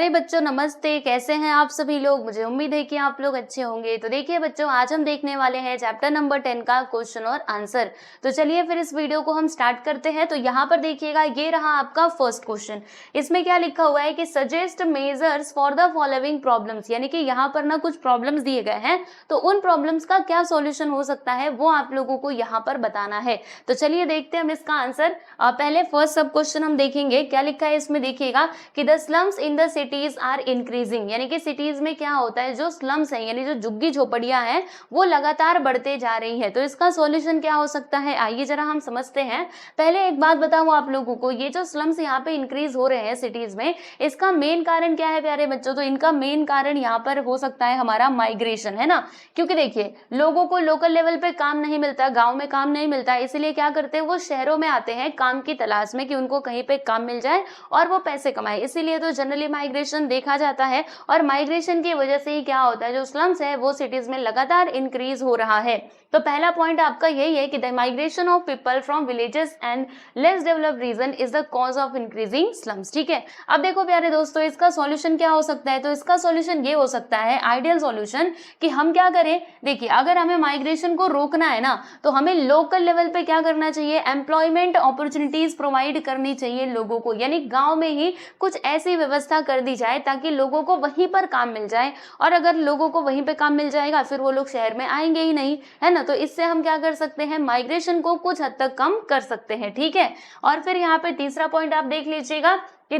अरे बच्चों नमस्ते, कैसे हैं आप सभी लोग। मुझे उम्मीद है कि आप लोग अच्छे होंगे। तो देखिए बच्चों, आज हम देखने वाले हैं चैप्टर नंबर 10 का क्वेश्चन और आंसर। तो चलिए फिर इस वीडियो को हम स्टार्ट करते हैं। तो यहाँ पर देखिएगा, ये रहा आपका फर्स्ट क्वेश्चन। इसमें क्या लिखा हुआ है कि suggest measures for the following problems, यानी कि यहाँ पर ना कुछ प्रॉब्लम्स दिए गए हैं, तो उन प्रॉब्लम्स का क्या सॉल्यूशन हो सकता है वो आप लोगों को यहाँ पर बताना है। तो चलिए देखते हैं हम इसका आंसर। पहले फर्स्ट सब क्वेश्चन हम देखेंगे, क्या लिखा है इसमें। देखिएगा कि the slums in the cities are increasing, यानी कि सिटीज में क्या होता है, जो स्लम्स हैं यानी जो झुग्गी झोपड़ियां हैं वो लगातार बढ़ते जा रही है। तो इसका सॉल्यूशन क्या हो सकता है, आइए जरा हम समझते हैं। पहले एक बात बताऊं आप लोगों को, ये जो स्लम्स यहाँ पे इंक्रीज हो रहे हैं सिटीज में, इसका मेन कारण क्या है प्यारे बच्चों। तो इनका मेन कारण यहाँ पर हो सकता है हमारा माइग्रेशन, है ना। क्योंकि देखिए लोगों को लोकल लेवल पे काम नहीं मिलता, गाँव में काम नहीं मिलता, इसलिए क्या करते हैं वो शहरों में आते हैं काम की तलाश में कि उनको कहीं पे काम मिल जाए और वो पैसे कमाए। इसीलिए तो जनरली माइग्रेशन देखा जाता है, और माइग्रेशन की वजह से ही क्या होता है, जो स्लम्स है वो सिटीज में लगातार इंक्रीज हो रहा है। तो पहला पॉइंट आपका यही है कि the migration of people from villages and less developed region is the cause of increasing slums. ठीक है, अब देखो प्यारे दोस्तों, इसका सॉल्यूशन क्या हो सकता है। तो इसका सॉल्यूशन ये हो सकता है, आइडियल सॉल्यूशन, कि हम क्या करें। देखिए अगर हमें माइग्रेशन को रोकना है ना, तो हमें लोकल लेवल पे क्या करना चाहिए, एम्प्लॉयमेंट अपॉर्चुनिटीज प्रोवाइड करनी चाहिए लोगों को, यानी गांव में ही कुछ ऐसी व्यवस्था कर दी जाए ताकि लोगों को वहीं पर काम मिल जाए। और अगर लोगों को वहीं पे काम मिल जाएगा फिर वो लोग शहर में आएंगे ही नहीं, है ना। तो इससे हम क्या कर सकते हैं, माइग्रेशन को कुछ हद तक कम कर सकते हैं। ठीक है, और फिर यहाँ पे तीसरा पॉइंट आप देख लीजिएगा कि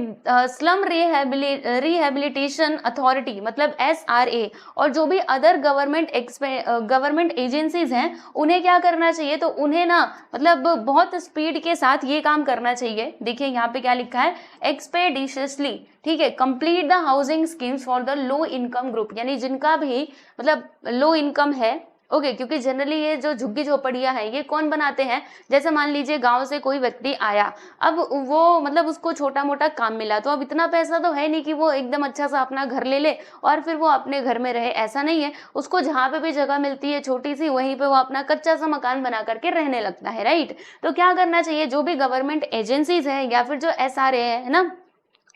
स्लम रिहेबिलिटेशन अथॉरिटी मतलब SRA और जो भी अदर गवर्नमेंट एजेंसीज हैं उन्हें क्या करना चाहिए, तो उन्हें ना मतलब बहुत स्पीड के साथ ये काम करना चाहिए। देखिए यहाँ पे क्या लिखा है, एक्सपेडिशियसली, ठीक है, complete the housing schemes for the low income group, यानी जिनका भी मतलब लो इनकम है। ओके, क्योंकि जनरली ये जो झुग्गी झोपड़ियां हैं ये कौन बनाते हैं, जैसे मान लीजिए गांव से कोई व्यक्ति आया, अब वो मतलब उसको छोटा मोटा काम मिला, तो अब इतना पैसा तो है नहीं कि वो एकदम अच्छा सा अपना घर ले ले और फिर वो अपने घर में रहे, ऐसा नहीं है। उसको जहाँ पे भी जगह मिलती है छोटी सी, वहीं पे वो अपना कच्चा सा मकान बना करके रहने लगता है, राइट। तो क्या करना चाहिए, जो भी गवर्नमेंट एजेंसीज है या फिर जो SRA है ना,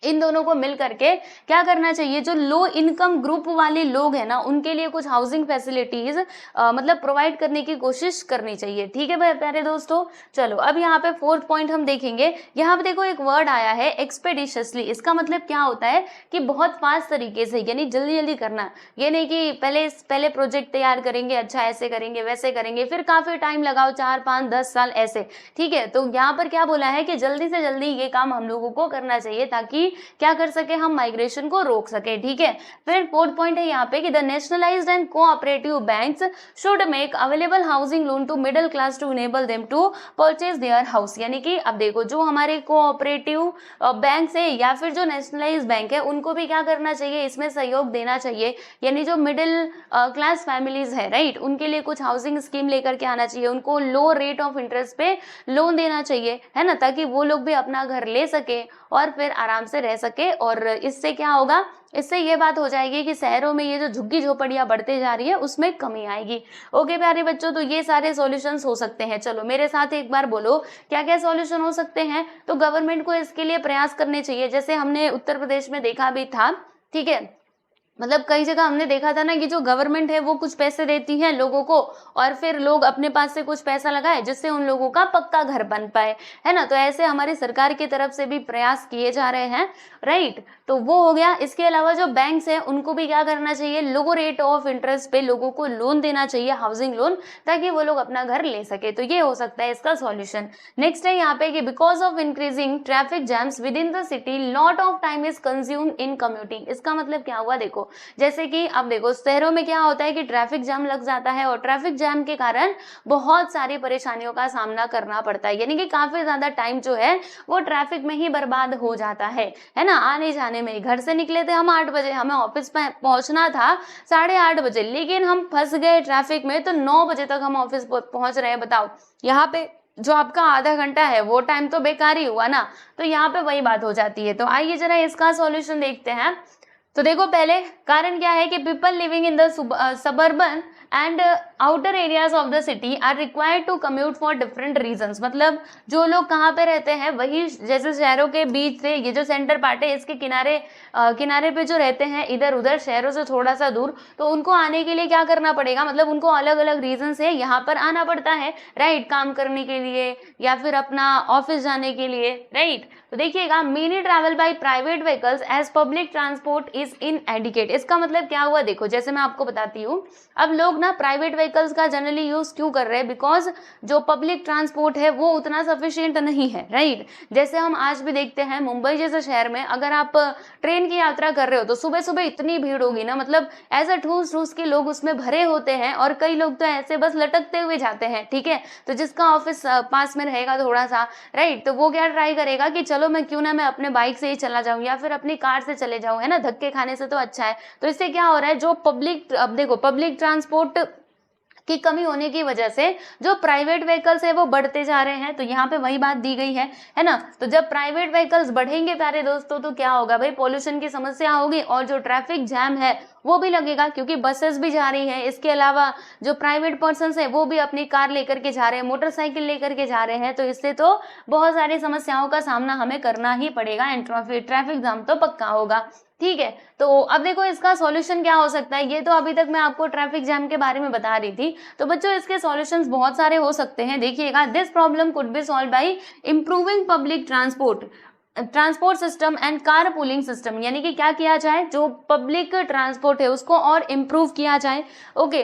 इन दोनों को मिल करके क्या करना चाहिए, जो लो इनकम ग्रुप वाले लोग हैं ना उनके लिए कुछ हाउसिंग फैसिलिटीज मतलब प्रोवाइड करने की कोशिश करनी चाहिए। ठीक है भाई प्यारे दोस्तों, चलो अब यहाँ पे फोर्थ पॉइंट हम देखेंगे। यहाँ पे देखो एक वर्ड आया है एक्सपेडिशियसली, इसका मतलब क्या होता है कि बहुत फास्ट तरीके से, यानी जल्दी जल्दी करना। ये नहीं कि पहले प्रोजेक्ट तैयार करेंगे, अच्छा ऐसे करेंगे वैसे करेंगे, फिर काफी टाइम लगाओ, 4 5 10 साल ऐसे। ठीक है, तो यहाँ पर क्या बोला है कि जल्दी से जल्दी ये काम हम लोगों को करना चाहिए ताकि क्या कर सके, हम माइग्रेशन को रोक सके। ठीक है, फिर फोर्थ पॉइंट है यहाँ पे कि the nationalised and cooperative banks should make available housing loan to middle class to enable them to purchase their house. यानी कि अब देखो जो हमारे कोऑपरेटिव बैंक है या फिर जो नेशनलाइज्ड बैंक है उनको भी क्या करना चाहिए, इसमें सहयोग देना चाहिए। यानी जो मिडिल क्लास फैमिलीज है, राइट, उनके लिए कुछ हाउसिंग स्कीम लेकर के आना चाहिए, उनको लो रेट ऑफ इंटरेस्ट पे लोन देना चाहिए, है ना, ताकि वो लोग भी अपना घर ले सके और फिर आराम से रह सके। और इससे क्या होगा, इससे ये बात हो जाएगी कि शहरों में ये जो झुग्गी झोपड़ियां बढ़ते जा रही है उसमें कमी आएगी। ओके प्यारे बच्चों, तो ये सारे सॉल्यूशंस हो सकते हैं। चलो मेरे साथ एक बार बोलो क्या क्या सॉल्यूशन हो सकते हैं। तो गवर्नमेंट को इसके लिए प्रयास करने चाहिए, जैसे हमने उत्तर प्रदेश में देखा भी था। ठीक है, मतलब कई जगह हमने देखा था ना कि जो गवर्नमेंट है वो कुछ पैसे देती है लोगों को और फिर लोग अपने पास से कुछ पैसा लगाए जिससे उन लोगों का पक्का घर बन पाए, है ना। तो ऐसे हमारी सरकार की तरफ से भी प्रयास किए जा रहे हैं, राइट। तो वो हो गया। इसके अलावा जो बैंक्स हैं उनको भी क्या करना चाहिए, लो रेट ऑफ इंटरेस्ट पे लोगों को लोन देना चाहिए, हाउसिंग लोन, ताकि वो लोग अपना घर ले सके। तो ये हो सकता है इसका सॉल्यूशन। नेक्स्ट है यहाँ पे कि because of increasing traffic jams within the city lot of time is consumed in commuting. इसका मतलब क्या हुआ, देखो जैसे कि अब देखो शहरों में क्या होता है कि ट्रैफिक जाम लग जाता है और ट्रैफिक जाम के कारण बहुत सारी परेशानियों का सामना करना पड़ता है, यानी कि काफी ज्यादा टाइम जो है वो ट्रैफिक में ही बर्बाद हो जाता है ना। आने जाने में, घर से निकले थे हम 8 बजे, हमें ऑफिस में पहुंचना था 8:30 बजे, लेकिन हम फंस गए ट्रैफिक में, तो 9 बजे तक हम ऑफिस पहुंच रहे हैं। बताओ यहाँ पे जो आपका आधा घंटा है वो टाइम तो बेकार ही हुआ ना। तो यहाँ पे वही बात हो जाती है। तो आइए जरा इसका सॉल्यूशन देखते हैं। तो देखो पहले कारण क्या है कि people living in the suburban and outer areas of the city are required to commute for different reasons. मतलब जो लोग कहाँ पे रहते हैं वही जैसे शहरों के बीच से ये जो सेंटर पार्ट है इसके किनारे किनारे पे जो रहते हैं इधर उधर शहरों से थोड़ा सा दूर, तो उनको आने के लिए क्या करना पड़ेगा, मतलब उनको अलग अलग रीजन से यहाँ पर आना पड़ता है, राइट, काम करने के लिए या फिर अपना ऑफिस जाने के लिए, राइट। तो देखिएगा many travel by private vehicles as public transport is inadequate. इसका मतलब क्या हुआ, देखो जैसे मैं आपको बताती हूँ, अब लोग ना प्राइवेट व्हीकल्स का जनरली यूज क्यों कर रहे हैं, बिकॉज जो पब्लिक ट्रांसपोर्ट है वो उतना सफिशिएंट नहीं है, राइट। जैसे हम आज भी देखते हैं मुंबई जैसे शहर में अगर आप ट्रेन की यात्रा कर रहे हो तो सुबह सुबह इतनी भीड़ होगी ना, मतलब ऐसा ठूस ठूस के लोग उसमें भरे होते हैं और कई लोग तो ऐसे बस लटकते हुए जाते हैं, ठीक है। तो जिसका ऑफिस पास में रहेगा थोड़ा सा, राइट, तो वो क्या ट्राई करेगा कि चलो मैं क्यों ना मैं अपने बाइक से ही चला जाऊं या फिर अपनी कार से चले जाऊं, है ना, धक्के खाने से तो अच्छा है। तो इससे क्या हो रहा है, जो पब्लिक, अब देखो पब्लिक ट्रांसपोर्ट की कमी होने की वजह से जो प्राइवेट व्हीकल्स है वो बढ़ते जा रहे हैं। तो यहाँ पे वही बात दी गई है ना। तो जब प्राइवेट व्हीकल्स बढ़ेंगे प्यारे दोस्तों तो क्या होगा भाई, पोल्यूशन की समस्या होगी और जो ट्रैफिक जैम है वो भी लगेगा, क्योंकि बसेस भी जा रही हैं। इसके अलावा जो प्राइवेट पर्सन्स है वो भी अपनी कार लेकर के जा रहे हैं, मोटरसाइकिल लेकर के जा रहे हैं। तो इससे तो बहुत सारी समस्याओं का सामना हमें करना ही पड़ेगा एंड ट्रैफिक जाम तो पक्का होगा, ठीक है। तो अब देखो इसका सॉल्यूशन क्या हो सकता है, ये तो अभी तक मैं आपको ट्रैफिक जैम के बारे में बता रही थी। तो बच्चों इसके सॉल्यूशंस बहुत सारे हो सकते हैं। देखिएगा, this problem could be solve by improving public transport system and car pooling system. यानी कि क्या किया जाए, जो पब्लिक ट्रांसपोर्ट है उसको और इम्प्रूव किया जाए, ओके,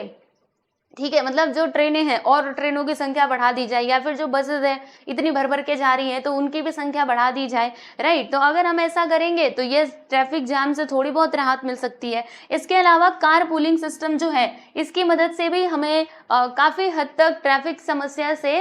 ठीक है। मतलब जो ट्रेनें हैं और ट्रेनों की संख्या बढ़ा दी जाए, या फिर जो बसेस है इतनी भर भर के जा रही हैं तो उनकी भी संख्या बढ़ा दी जाए, राइट। तो अगर हम ऐसा करेंगे तो ये ट्रैफिक जाम से थोड़ी बहुत राहत मिल सकती है। इसके अलावा कार पूलिंग सिस्टम जो है इसकी मदद से भी हमें काफ़ी हद तक ट्रैफिक समस्या से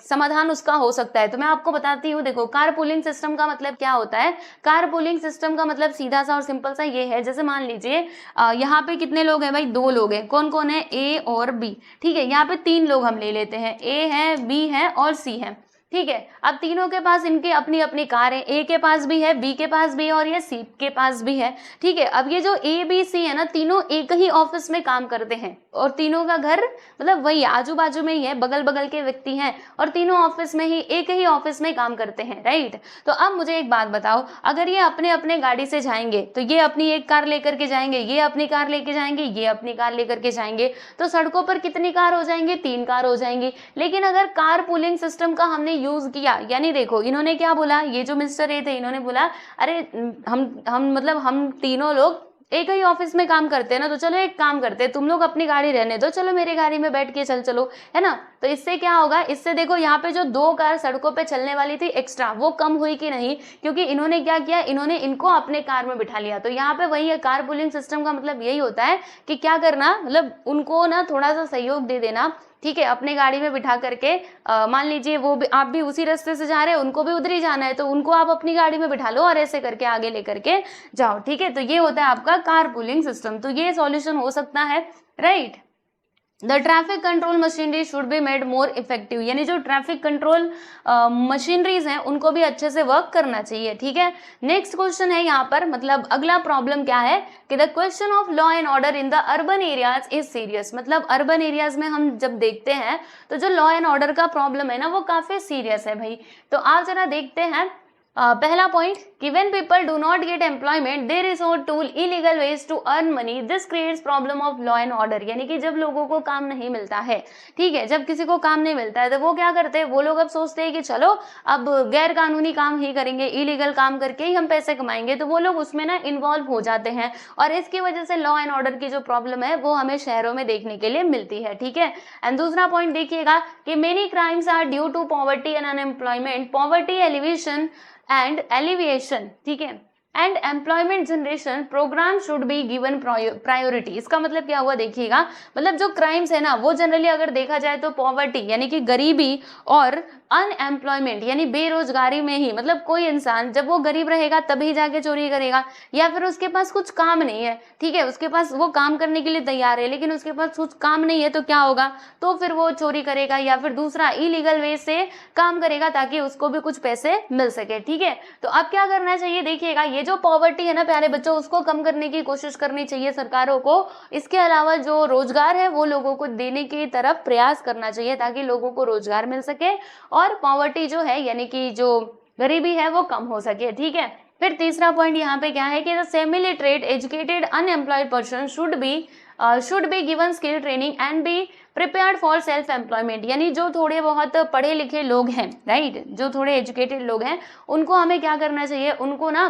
समाधान उसका हो सकता है। तो मैं आपको बताती हूँ, देखो कार पूलिंग सिस्टम का मतलब क्या होता है। कार पूलिंग सिस्टम का मतलब सीधा सा और सिंपल सा ये है, जैसे मान लीजिए यहाँ पे कितने लोग हैं भाई, 2 लोग हैं। कौन कौन है, ए और बी, ठीक है। यहाँ पे 3 लोग हम ले लेते हैं, ए है, बी है और सी है, ठीक है। अब तीनों के पास इनके अपनी अपनी कार है, ए के पास भी है, बी के पास भी है और ये सी के पास भी है, ठीक है। अब ये जो ए बी सी है ना, तीनों एक ही ऑफिस में काम करते हैं और तीनों का घर मतलब वही आजू बाजू में ही है, बगल बगल के व्यक्ति हैं और तीनों ऑफिस में ही एक ही ऑफिस में काम करते हैं, राइट। तो अब मुझे एक बात बताओ, अगर ये अपने अपने गाड़ी से जाएंगे तो ये अपनी एक कार लेकर के जाएंगे, ये अपनी कार लेके जाएंगे, ये अपनी कार लेकर के जाएंगे, तो सड़कों पर कितनी कार हो जाएंगी, 3 कार हो जाएंगी। लेकिन अगर कार पूलिंग सिस्टम का हमने यूज किया, यानी देखो इन्होंने क्या बोला, ये जो मिस्टर ए थे इन्होंने बोला अरे हम तीनों लोग एक ही ऑफिस में काम करते हैं ना, तो चलो एक काम करते हैं, तुम लोग अपनी गाड़ी रहने दो, चलो मेरी गाड़ी में बैठ के चलो, है ना। तो इससे क्या होगा, इससे देखो यहाँ पे जो 2 कार सड़कों पे चलने वाली थी एक्स्ट्रा, वो कम हुई कि नहीं, क्योंकि इन्होंने क्या किया, इन्होंने इनको अपने कार में बिठा लिया। तो यहाँ पे वही है, कार पूलिंग सिस्टम का मतलब यही होता है कि क्या करना, मतलब उनको ना थोड़ा सा सहयोग दे देना, ठीक है, अपने गाड़ी में बिठा करके। मान लीजिए वो भी, आप भी उसी रास्ते से जा रहे हैं, उनको भी उधर ही जाना है, तो उनको आप अपनी गाड़ी में बिठा लो और ऐसे करके आगे लेकर के जाओ, ठीक है। तो ये होता है आपका कार पूलिंग सिस्टम। तो ये सॉल्यूशन हो सकता है, right. The traffic control machinery should be made more effective, यानी जो ट्रैफिक कंट्रोल मशीनरीज हैं उनको भी अच्छे से वर्क करना चाहिए, ठीक है। नेक्स्ट क्वेश्चन है यहाँ पर, मतलब अगला प्रॉब्लम क्या है कि the question of law and order in the urban areas is serious. मतलब अर्बन एरियाज में हम जब देखते हैं तो जो लॉ एंड ऑर्डर का प्रॉब्लम है ना वो काफी सीरियस है भाई। तो आप जरा देखते हैं पहला पॉइंट कि when people do not get employment they resort to illegal ways to earn money, this creates problem of law and order। यानी कि जब लोगों को काम नहीं मिलता है, ठीक है, जब किसी को काम नहीं मिलता है तो वो क्या करते हैं, वो लोग अब सोचते हैं कि चलो अब गैर कानूनी काम ही करेंगे, इलीगल काम करके ही हम पैसे कमाएंगे। तो वो लोग उसमें ना इन्वॉल्व हो जाते हैं और इसकी वजह से लॉ एंड ऑर्डर की जो प्रॉब्लम है वो हमें शहरों में देखने के लिए मिलती है, ठीक है। एंड दूसरा पॉइंट देखिएगा कि many crimes are due to poverty and unemployment, poverty elevation and alleviation, ठीक है, and employment generation programme should be given priority. इसका मतलब क्या हुआ, देखिएगा, मतलब जो क्राइम्स है ना वो जनरली अगर देखा जाए तो पॉवर्टी यानी कि गरीबी और अनएम्प्लॉयमेंट यानी बेरोजगारी में ही, मतलब कोई इंसान जब वो गरीब रहेगा तभी जाके चोरी करेगा, या फिर उसके पास कुछ काम नहीं है, ठीक है, उसके पास वो काम करने के लिए तैयार है लेकिन उसके पास कुछ काम नहीं है, तो क्या होगा, तो फिर वो चोरी करेगा या फिर दूसरा इलीगल वे से काम करेगा ताकि उसको भी कुछ पैसे मिल सके, ठीक है। तो अब क्या करना चाहिए, देखिएगा ये जो पॉवर्टी है ना प्यारे बच्चों, उसको कम करने की कोशिश करनी चाहिए सरकारों को। इसके अलावा जो रोजगार है वो लोगों को देने की तरफ प्रयास करना चाहिए ताकि लोगों को रोजगार मिल सके और पॉवर्टी जो है यानी कि जो गरीबी है वो कम हो सके, ठीक है। फिर तीसरा पॉइंट यहाँ पे क्या है कि the semi literate educated unemployed person should be given skill training and be prepared for self employment, यानी जो थोड़े बहुत पढ़े लिखे लोग हैं, राइट, जो थोड़े एजुकेटेड लोग हैं उनको हमें क्या करना चाहिए, उनको ना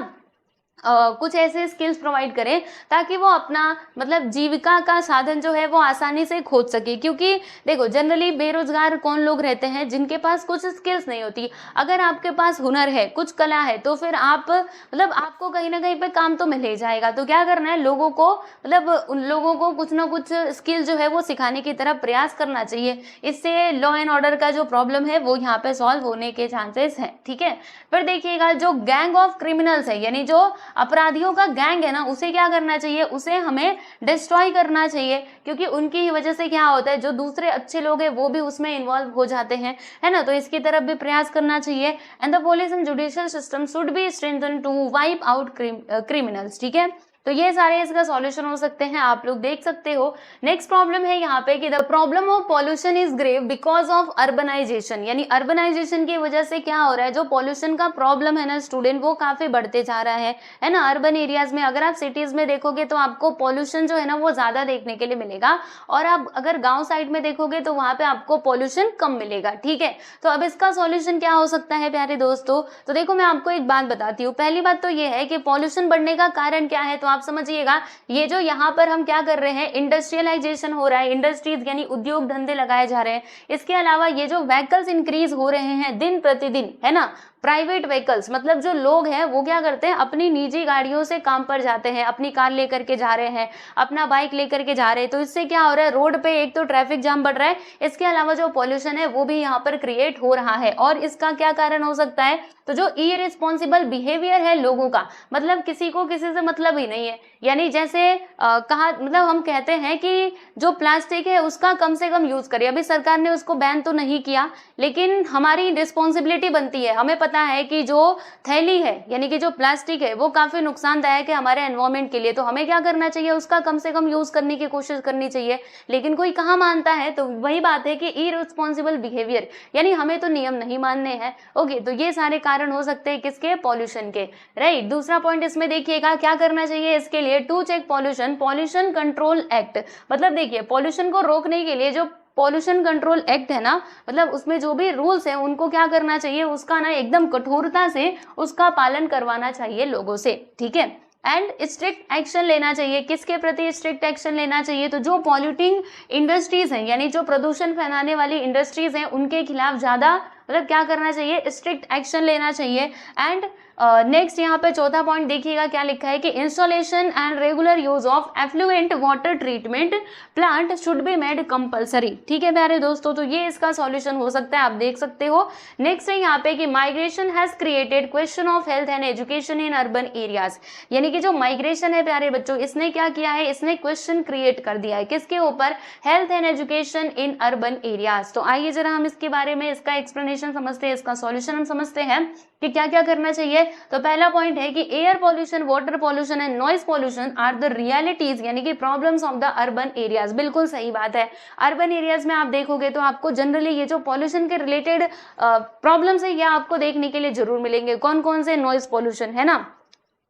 कुछ ऐसे स्किल्स प्रोवाइड करें ताकि वो अपना मतलब जीविका का साधन जो है वो आसानी से खोज सके। क्योंकि देखो जनरली बेरोजगार कौन लोग रहते हैं, जिनके पास कुछ स्किल्स नहीं होती। अगर आपके पास हुनर है, कुछ कला है, तो फिर आप मतलब आपको कहीं ना कहीं पे काम तो मिल ही जाएगा। तो क्या करना है, लोगों को मतलब उन लोगों को कुछ ना कुछ स्किल जो है वो सिखाने की तरफ प्रयास करना चाहिए। इससे लॉ एंड ऑर्डर का जो प्रॉब्लम है वो यहाँ पे सॉल्व होने के चांसेस हैं, ठीक है। फिर देखिएगा जो गैंग ऑफ क्रिमिनल्स है यानी जो अपराधियों का गैंग है ना, उसे क्या करना चाहिए, उसे हमें डिस्ट्रॉय करना चाहिए। क्योंकि उनकी ही वजह से क्या होता है, जो दूसरे अच्छे लोग हैं वो भी उसमें इन्वॉल्व हो जाते हैं, है ना। तो इसकी तरफ भी प्रयास करना चाहिए। And the police and judicial system should be strengthen to wipe out criminals, ठीक है। तो ये सारे इसका सॉल्यूशन हो सकते हैं, आप लोग देख सकते हो। नेक्स्ट प्रॉब्लम है यहाँ पे कि the problem of pollution is grave because of urbanisation, यानी अर्बनाइजेशन की वजह से क्या हो रहा है, जो पॉल्यूशन का प्रॉब्लम है ना स्टूडेंट, वो काफी बढ़ते जा रहा है ना। अर्बन एरियाज में अगर आप सिटीज में देखोगे तो आपको पॉल्यूशन जो है ना वो ज्यादा देखने के लिए मिलेगा, और आप अगर गाँव साइड में देखोगे तो वहां पे आपको पॉल्यूशन कम मिलेगा, ठीक है। तो अब इसका सॉल्यूशन क्या हो सकता है प्यारे दोस्तों, तो देखो मैं आपको एक बात बताती हूँ। पहली बात तो ये है कि पॉल्यूशन बढ़ने का कारण क्या है, तो आप समझिएगा ये जो यहाँ पर हम क्या कर रहे हैं, इंडस्ट्रियलाइजेशन हो रहा है, इंडस्ट्रीज यानी उद्योग धंधे लगाए जा रहे हैं। इसके अलावा ये जो व्हीकल्स इंक्रीज हो रहे हैं दिन प्रतिदिन, है ना, प्राइवेट व्हीकल्स, मतलब जो लोग हैं वो क्या करते हैं, अपनी निजी गाड़ियों से काम पर जाते हैं, अपनी कार लेकर के जा रहे हैं, अपना बाइक लेकर के जा रहे हैं। तो इससे क्या हो रहा है, रोड पे एक तो ट्रैफिक जाम बढ़ रहा है, इसके अलावा जो पॉल्यूशन है वो भी यहाँ पर क्रिएट हो रहा है। और इसका क्या कारण हो सकता है, तो जो इररिस्पॉन्सिबल बिहेवियर है लोगों का, मतलब किसी को किसी से मतलब ही नहीं है। यानी जैसे कहा, मतलब हम कहते हैं कि जो प्लास्टिक है उसका कम से कम यूज करें। अभी सरकार ने उसको बैन तो नहीं किया, लेकिन हमारी रिस्पॉन्सिबिलिटी बनती है। हमें पता है कि जो थैली है यानी कि जो प्लास्टिक है वो काफी नुकसानदायक है हमारे एनवायरमेंट के लिए, तो हमें क्या करना चाहिए, उसका कम से कम यूज करने की कोशिश करनी चाहिए। लेकिन कोई कहाँ मानता है, तो वही बात है कि इररिस्पॉन्सिबल बिहेवियर, यानी हमें तो नियम नहीं मानने हैं। ओके, तो ये सारे कारण हो सकते हैं किसके, पॉल्यूशन के, राइट। दूसरा पॉइंट इसमें देखिएगा क्या करना चाहिए इसके लिए, to check pollution control act, मतलब देखिए पॉल्यूशन को रोकने के लिए जो पॉल्यूशन कंट्रोल एक्ट है ना, मतलब उसमें जो भी रूल्स हैं उनको क्या करना चाहिए, उसका ना एकदम कठोरता से उसका पालन करवाना चाहिए लोगों से, ठीक है। एंड स्ट्रिक्ट एक्शन लेना चाहिए। किसके प्रति स्ट्रिक्ट एक्शन लेना चाहिए, तो जो पॉल्यूटिंग इंडस्ट्रीज हैं यानी जो प्रदूषण फैलाने वाली इंडस्ट्रीज हैं उनके खिलाफ ज्यादा मतलब क्या करना चाहिए, स्ट्रिक्ट एक्शन लेना चाहिए। एंड नेक्स्ट यहाँ पे चौथा पॉइंट देखिएगा क्या लिखा है कि installation and regular use of effluent water treatment plant should be made compulsory, ठीक है प्यारे दोस्तों। तो ये इसका सॉल्यूशन हो सकता है, आप देख सकते हो। नेक्स्ट है यहाँ पे कि migration has created question of health and education in urban areas, यानी कि जो माइग्रेशन है प्यारे बच्चों, इसने क्या किया है, इसने क्वेश्चन क्रिएट कर दिया है किसके ऊपर, health and education in urban areas. तो आइए जरा हम इसके बारे में इसका एक्सप्लेनेशन समझते हैं, इसका सॉल्यूशन हम समझते हैं कि क्या क्या करना चाहिए। तो पहला पॉइंट है कि air pollution, water pollution and noise pollution are the realities यानी कि problems of the urban areas. बिल्कुल सही बात है। अर्बन एरियाज में आप देखोगे तो आपको जनरली ये जो पॉल्यूशन के रिलेटेड प्रॉब्लम्स है ये आपको देखने के लिए जरूर मिलेंगे। कौन कौन से, नॉइज पॉल्यूशन है ना,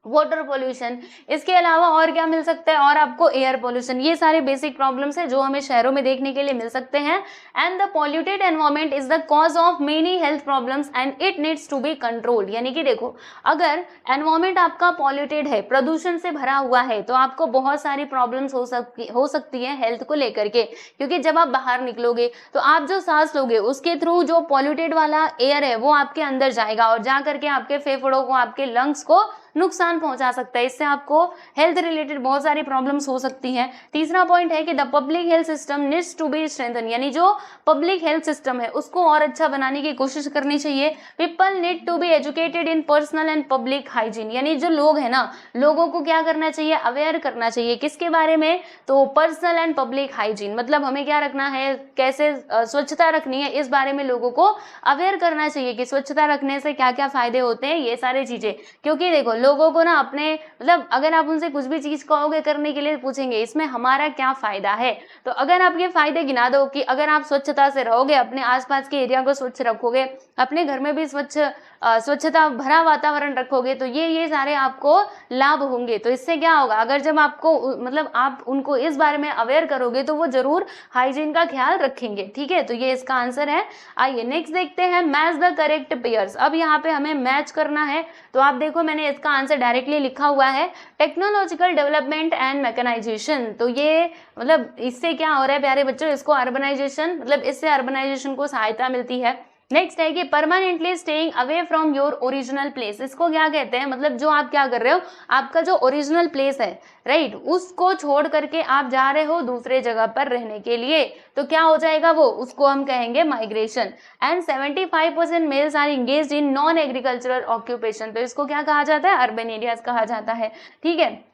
वाटर पॉल्यूशन, इसके अलावा और क्या मिल सकता है, और आपको एयर पॉल्यूशन। ये सारे बेसिक प्रॉब्लम्स हैं जो हमें शहरों में देखने के लिए मिल सकते हैं। And the polluted environment is the cause of many health problems and it needs to be controlled, यानी कि देखो अगर एनवायरनमेंट आपका पॉल्यूटेड है, प्रदूषण से भरा हुआ है, तो आपको बहुत सारी प्रॉब्लम्स हो सकती है हेल्थ को लेकर के। क्योंकि जब आप बाहर निकलोगे तो आप जो सांस लोगे उसके थ्रू जो पॉल्यूटेड वाला एयर है वो आपके अंदर जाएगा और जा करके आपके फेफड़ों को, आपके लंग्स को नुकसान पहुंचा सकता है। इससे आपको हेल्थ रिलेटेड बहुत सारी प्रॉब्लम्स हो सकती हैं। तीसरा पॉइंट है कि the public health system needs to be strengthen, यानी जो पब्लिक हेल्थ सिस्टम है उसको और अच्छा बनाने की कोशिश करनी चाहिए। People need to be educated in personal and public hygiene, यानी जो लोग हैं ना, लोगों को क्या करना चाहिए, अवेयर करना चाहिए। किसके बारे में, तो पर्सनल एंड पब्लिक हाइजीन, मतलब हमें क्या रखना है, कैसे स्वच्छता रखनी है, इस बारे में लोगों को अवेयर करना चाहिए कि स्वच्छता रखने से क्या क्या फायदे होते हैं, ये सारी चीजें। क्योंकि देखो लोगों को ना अपने, मतलब अगर आप उनसे कुछ भी चीज कहोगे करने के लिए, पूछेंगे इसमें हमारा क्या फायदा है। तो अगर आप ये फायदे गिना दो कि अगर आप स्वच्छता से रहोगे, अपने आसपास के एरिया को स्वच्छ रखोगे, अपने घर में भी स्वच्छता भरा वातावरण रखोगे, तो ये सारे आपको लाभ होंगे। तो इससे क्या होगा, अगर जब आपको मतलब आप उनको इस बारे में अवेयर करोगे तो वो जरूर हाइजीन का ख्याल रखेंगे। ठीक है, तो ये इसका आंसर है। आइए नेक्स्ट देखते हैं, मैच द करेक्ट पेयर्स। अब यहाँ पे हमें मैच करना है, तो आप देखो मैंने इसका आंसर डायरेक्टली लिखा हुआ है, टेक्नोलॉजिकल डेवलपमेंट एंड मैकेनाइजेशन। तो ये मतलब इससे क्या हो रहा है प्यारे बच्चों, इसको अर्बनाइजेशन, मतलब इससे अर्बनाइजेशन को सहायता मिलती है। नेक्स्ट है कि permanently staying away from your original place. इसको क्या कहते हैं, मतलब जो आप क्या कर रहे हो, आपका जो ओरिजिनल प्लेस है, राइट, उसको छोड़ करके आप जा रहे हो दूसरे जगह पर रहने के लिए, तो क्या हो जाएगा वो, उसको हम कहेंगे migration. And 75% males are engaged in non agricultural occupation, तो इसको क्या कहा जाता है, अर्बन एरियाज कहा जाता है। ठीक है,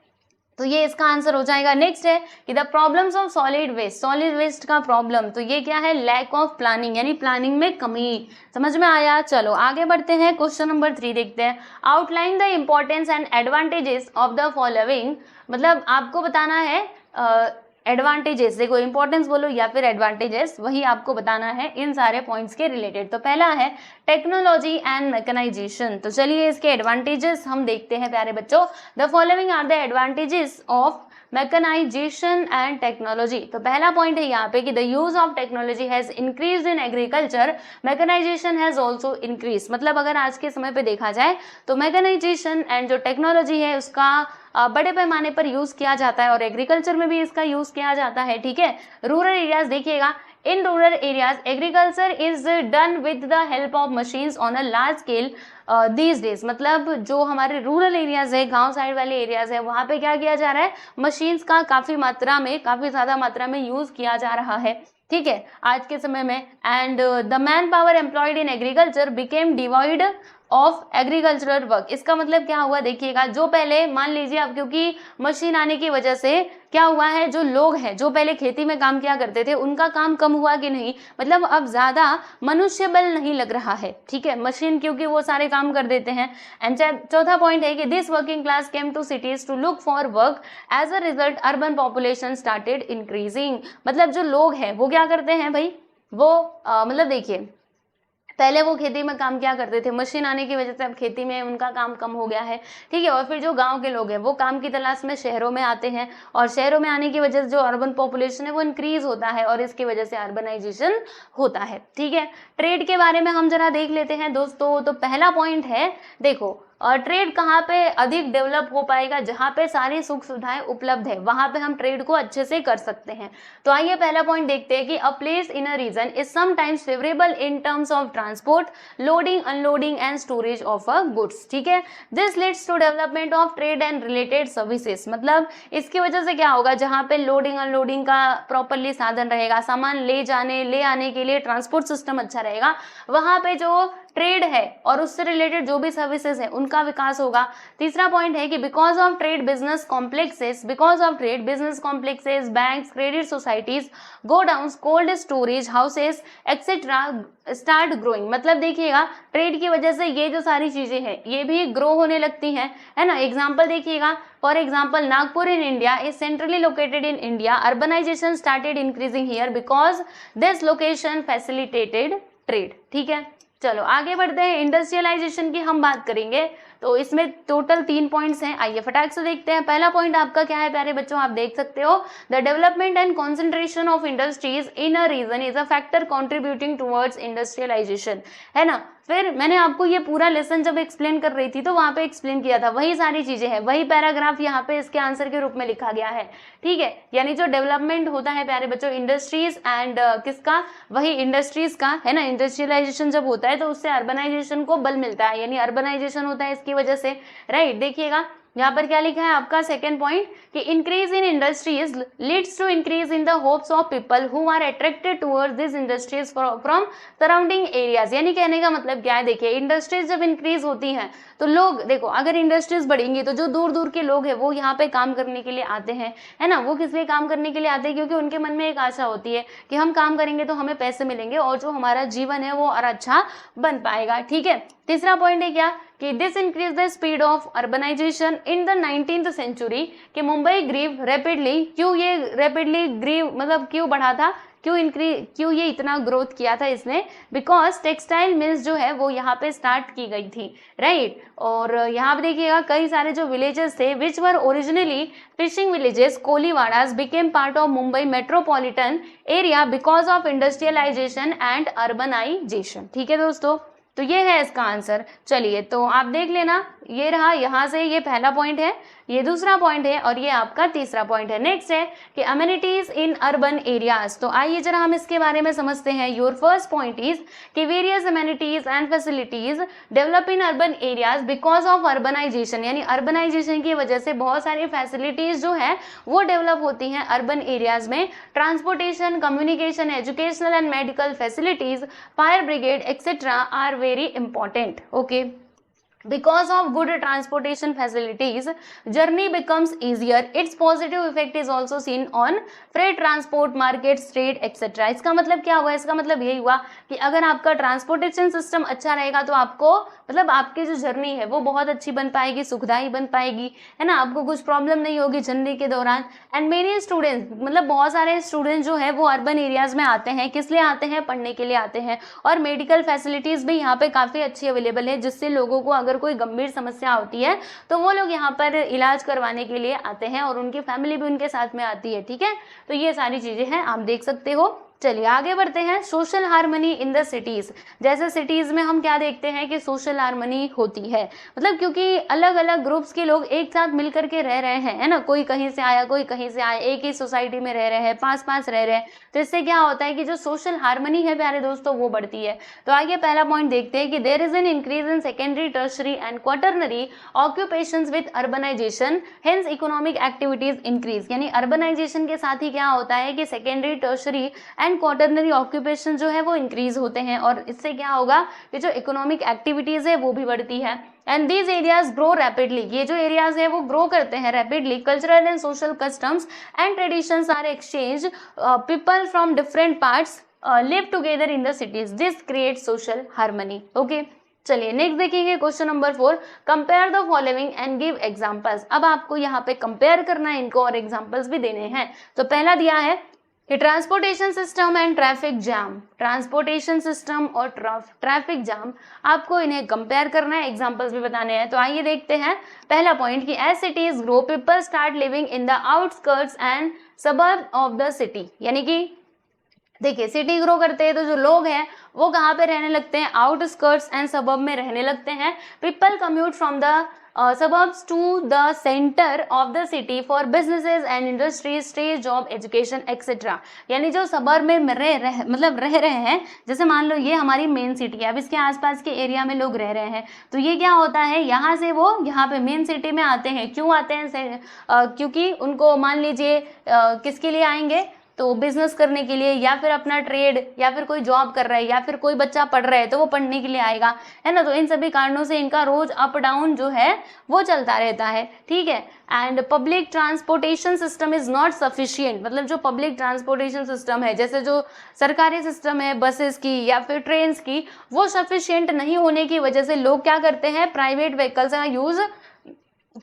तो ये इसका आंसर हो जाएगा। नेक्स्ट है कि the problems of solid waste. Solid waste का प्रॉब्लम, तो ये क्या है, लैक ऑफ प्लानिंग, यानी प्लानिंग में कमी। समझ में आया। चलो आगे बढ़ते हैं, क्वेश्चन नंबर 3 देखते हैं। Outline the importance and advantages of the following, मतलब आपको बताना है एडवांटेजेस, देखो इंपॉर्टेंस बोलो या फिर एडवांटेजेस, वही आपको बताना है इन सारे पॉइंट्स के रिलेटेड। तो पहला है टेक्नोलॉजी एंड मैकेनाइजेशन। तो चलिए इसके एडवांटेजेस हम देखते हैं प्यारे बच्चों। The following are the advantages of mechanisation and technology. तो पहला पॉइंट है यहाँ पे कि the use of technology has increase in agriculture, mechanisation has also increase. मतलब अगर आज के समय पे देखा जाए तो मैकेनाइजेशन एंड जो टेक्नोलॉजी है उसका बड़े पैमाने पर यूज किया जाता है और एग्रीकल्चर में भी इसका यूज किया जाता है। ठीक है, रूरल एरियाज देखिएगा, in rural areas agriculture is done with the help of machines on a large scale these days. मतलब जो हमारे रूरल एरियाज है, गांव साइड वाले एरियाज है, वहां पे क्या किया जा रहा है, मशीन्स का काफी ज्यादा मात्रा में यूज किया जा रहा है। ठीक है, आज के समय में। And the man power employed in agriculture became devoid of agricultural work. इसका मतलब क्या हुआ, देखिएगा, जो पहले मान लीजिए अब क्योंकि मशीन आने की वजह से क्या हुआ है, जो लोग हैं जो पहले खेती में काम किया करते थे उनका काम कम हुआ कि नहीं, मतलब अब ज्यादा मनुष्य बल नहीं लग रहा है। ठीक है, मशीन क्योंकि वो सारे काम कर देते हैं। एंड चौथा पॉइंट है कि this working class came to cities to look for work, as a result urban population started increasing. मतलब जो लोग हैं वो क्या करते हैं भाई, वो मतलब देखिए पहले वो खेती में काम क्या करते थे, मशीन आने की वजह से अब खेती में उनका काम कम हो गया है। ठीक है, और फिर जो गांव के लोग हैं वो काम की तलाश में शहरों में आते हैं और शहरों में आने की वजह से जो अर्बन पॉपुलेशन है वो इंक्रीज होता है और इसकी वजह से अर्बनाइजेशन होता है। ठीक है, ट्रेड के बारे में हम जरा देख लेते हैं दोस्तों। तो पहला पॉइंट है, देखो और ट्रेड कहाँ पे अधिक डेवलप हो पाएगा, जहाँ पे सारी सुख सुविधाएं उपलब्ध है वहां पे हम ट्रेड को अच्छे से कर सकते हैं। तो आइए पहला पॉइंट देखते हैं कि a place in a region is sometimes favourable in terms of transport, loading, unloading and storage of a goods. ठीक है, this leads to development of trade and related services. मतलब इसकी वजह से क्या होगा, जहाँ पे लोडिंग अनलोडिंग का प्रॉपरली साधन रहेगा, सामान ले जाने ले आने के लिए ट्रांसपोर्ट सिस्टम अच्छा रहेगा, वहां पे जो ट्रेड है और उससे रिलेटेड जो भी सर्विसेज है उनका विकास होगा। तीसरा पॉइंट है कि because of trade business complexes banks, credit societies, godowns, cold storage houses etcetera start growing. मतलब देखिएगा ट्रेड की वजह से ये जो सारी चीजें हैं ये भी ग्रो होने लगती हैं, है ना। एग्जाम्पल देखिएगा, for example Nagpur in India is centrally located in India, urbanisation started increasing here because this location facilitated trade. ठीक है, चलो आगे बढ़ते हैं, इंडस्ट्रियलाइजेशन की हम बात करेंगे। तो इसमें टोटल 3 पॉइंट्स हैं, आइए फटाक से देखते हैं। पहला पॉइंट आपका क्या है प्यारे बच्चों, आप देख सकते हो, the development and concentration of industries in a region is a factor contributing towards industrialisation, है ना। फिर मैंने आपको ये पूरा लेसन जब एक्सप्लेन कर रही थी तो वहाँ पे एक्सप्लेन किया था, वही सारी चीजें हैं, वही पैराग्राफ यहाँ पे इसके आंसर के रूप में लिखा गया है, ठीक है। यानी जो डेवलपमेंट होता है प्यारे बच्चों इंडस्ट्रीज एंड किसका, वही इंडस्ट्रीज का है ना। इंडस्ट्रियलाइजेशन जब होता है तो उससे अर्बनाइजेशन को बल मिलता है, यानी अर्बनाइजेशन होता है इसकी वजह से, राइट। देखिएगा यहाँ पर क्या लिखा है आपका सेकेंड पॉइंट कि increase in industries leads to increase in the hopes of people who are attracted towards this industries from surrounding areas. यानी कहने का मतलब क्या है, देखिए इंडस्ट्रीज जब इंक्रीज होती हैं तो लोग, देखो अगर इंडस्ट्रीज बढ़ेंगी तो जो दूर दूर के लोग हैं वो यहाँ पे काम करने के लिए आते हैं, है ना। वो किस लिए काम करने के लिए आते हैं, क्योंकि उनके मन में एक आशा होती है कि हम काम करेंगे तो हमें पैसे मिलेंगे और जो हमारा जीवन है वो और अच्छा बन पाएगा, ठीक है। तीसरा पॉइंट है क्या कि this increase the speed of urbanisation in the 19th century, कि मुंबई ग्रीव रैपिडली, क्यों ये रैपिडली ग्रीव मतलब क्यों बढ़ा था, क्यों ये इतना ग्रोथ किया था इसने, बिकॉज टेक्सटाइल मिल्स जो है वो यहाँ पे स्टार्ट की गई थी, राइट। और यहाँ पे देखिएगा कई सारे जो विलेजेस थे which were originally fishing villages, koliwadas became part of Mumbai metropolitan area because of industrialisation and urbanisation, ठीक है दोस्तों। तो ये है इसका आंसर। चलिए तो आप देख लेना, ये रहा यहाँ से, ये पहला पॉइंट है, ये दूसरा पॉइंट है और ये आपका तीसरा पॉइंट है। नेक्स्ट है कि अमेनिटीज इन अर्बन एरियाज। तो आइए जरा हम इसके बारे में समझते हैं। योर फर्स्ट पॉइंट इज कि various amenities and facilities develop in urban areas because of urbanisation, यानी अर्बनाइजेशन की वजह से बहुत सारी फैसिलिटीज जो है वो डेवलप होती हैं अर्बन एरियाज में। Transportation, communication, educational and medical facilities, fire brigade etcetera are very important, okay। Because of good transportation facilities, journey becomes easier. Its positive effect is also seen on freight transport, markets, trade, etc. इसका मतलब क्या हुआ, इसका मतलब यही हुआ कि अगर आपका ट्रांसपोर्टेशन सिस्टम अच्छा रहेगा तो आपको मतलब आपकी जो जर्नी है वो बहुत अच्छी बन पाएगी, सुखदायी बन पाएगी, है ना। आपको कुछ प्रॉब्लम नहीं होगी जर्नी के दौरान। एंड मेनी स्टूडेंट्स, मतलब बहुत सारे स्टूडेंट्स जो है वो अर्बन एरियाज में आते हैं, किस लिए आते हैं, पढ़ने के लिए आते हैं। और मेडिकल फैसिलिटीज भी यहाँ पे काफ़ी अच्छी अवेलेबल है, जिससे लोगों को अगर कोई गंभीर समस्या होती है तो वो लोग यहाँ पर इलाज करवाने के लिए आते हैं और उनकी फैमिली भी उनके साथ में आती है, ठीक है। तो ये सारी चीज़ें हैं, आप देख सकते हो। चलिए आगे बढ़ते हैं। Social harmony in the cities, जैसे सिटीज में हम क्या देखते हैं कि सोशल हार्मनी होती है, मतलब क्योंकि अलग अलग ग्रुप्स के लोग एक साथ मिल करके रह रहे हैं, है ना। कोई कहीं से आया, कोई कहीं से आया, एक ही सोसाइटी में रह रहे हैं, पास पास रह रहे हैं, तो इससे क्या होता है कि जो सोशल हार्मनी है प्यारे दोस्तों वो बढ़ती है। तो आगे पहला पॉइंट देखते हैं कि there is an increase in secondary, tertiary and quaternary occupations with urbanisation, hence economic activities increase. यानी अर्बनाइजेशन के साथ ही क्या होता है कि secondary, tertiary and quaternary occupation जो है वो इंक्रीज होते हैं और इससे क्या होगा कि जो इकोनॉमिक एक्टिविटीज है वो भी बढ़ती है। And these areas grow rapidly, ये जो एरियाज है वो ग्रो करते हैं rapidly. Cultural and social customs and traditions are exchange, people from different parts live together in the cities, this create social harmony, okay. चलिए नेक्स्ट देखेंगे question number 4, compare the following and give examples. अब आपको यहाँ पे compare करना है इनको और एग्जांपल्स भी देने हैं। तो पहला दिया है कि transportation system and traffic jam, transportation system और ट्रैफिक जाम, आपको इन्हें कंपेयर करना है, एग्जांपल्स भी बताने हैं। तो आइए देखते हैं पहला पॉइंट कि as cities grow people start living in the outskirts and suburb of the city. यानी कि देखिए सिटी ग्रो करते हैं तो जो लोग हैं वो कहाँ पे रहने लगते हैं, आउटस्कर्ट्स एंड सबर्ब में रहने लगते हैं। People commute from the suburbs to the center of the city for businesses and industries, stay, job, education, etc. यानी जो सबर्ब में रह रहे हैं, जैसे मान लो ये हमारी मेन सिटी है, अब इसके आसपास के एरिया में लोग रह रहे हैं, तो ये क्या होता है यहाँ से वो यहाँ पे मेन सिटी में आते हैं। क्यों आते हैं? क्योंकि उनको मान लीजिए किसके लिए आएंगे, तो बिजनेस करने के लिए, या फिर अपना ट्रेड, या फिर कोई जॉब कर रहा है, या फिर कोई बच्चा पढ़ रहा है तो वो पढ़ने के लिए आएगा, है ना। तो इन सभी कारणों से इनका रोज अप डाउन जो है वो चलता रहता है, ठीक है। And public transportation system is not sufficient, मतलब जो पब्लिक ट्रांसपोर्टेशन सिस्टम है, जैसे जो सरकारी सिस्टम है बसेस की या फिर ट्रेन्स की, वो सफिशिएंट नहीं होने की वजह से लोग क्या करते हैं, प्राइवेट व्हीकल्स का यूज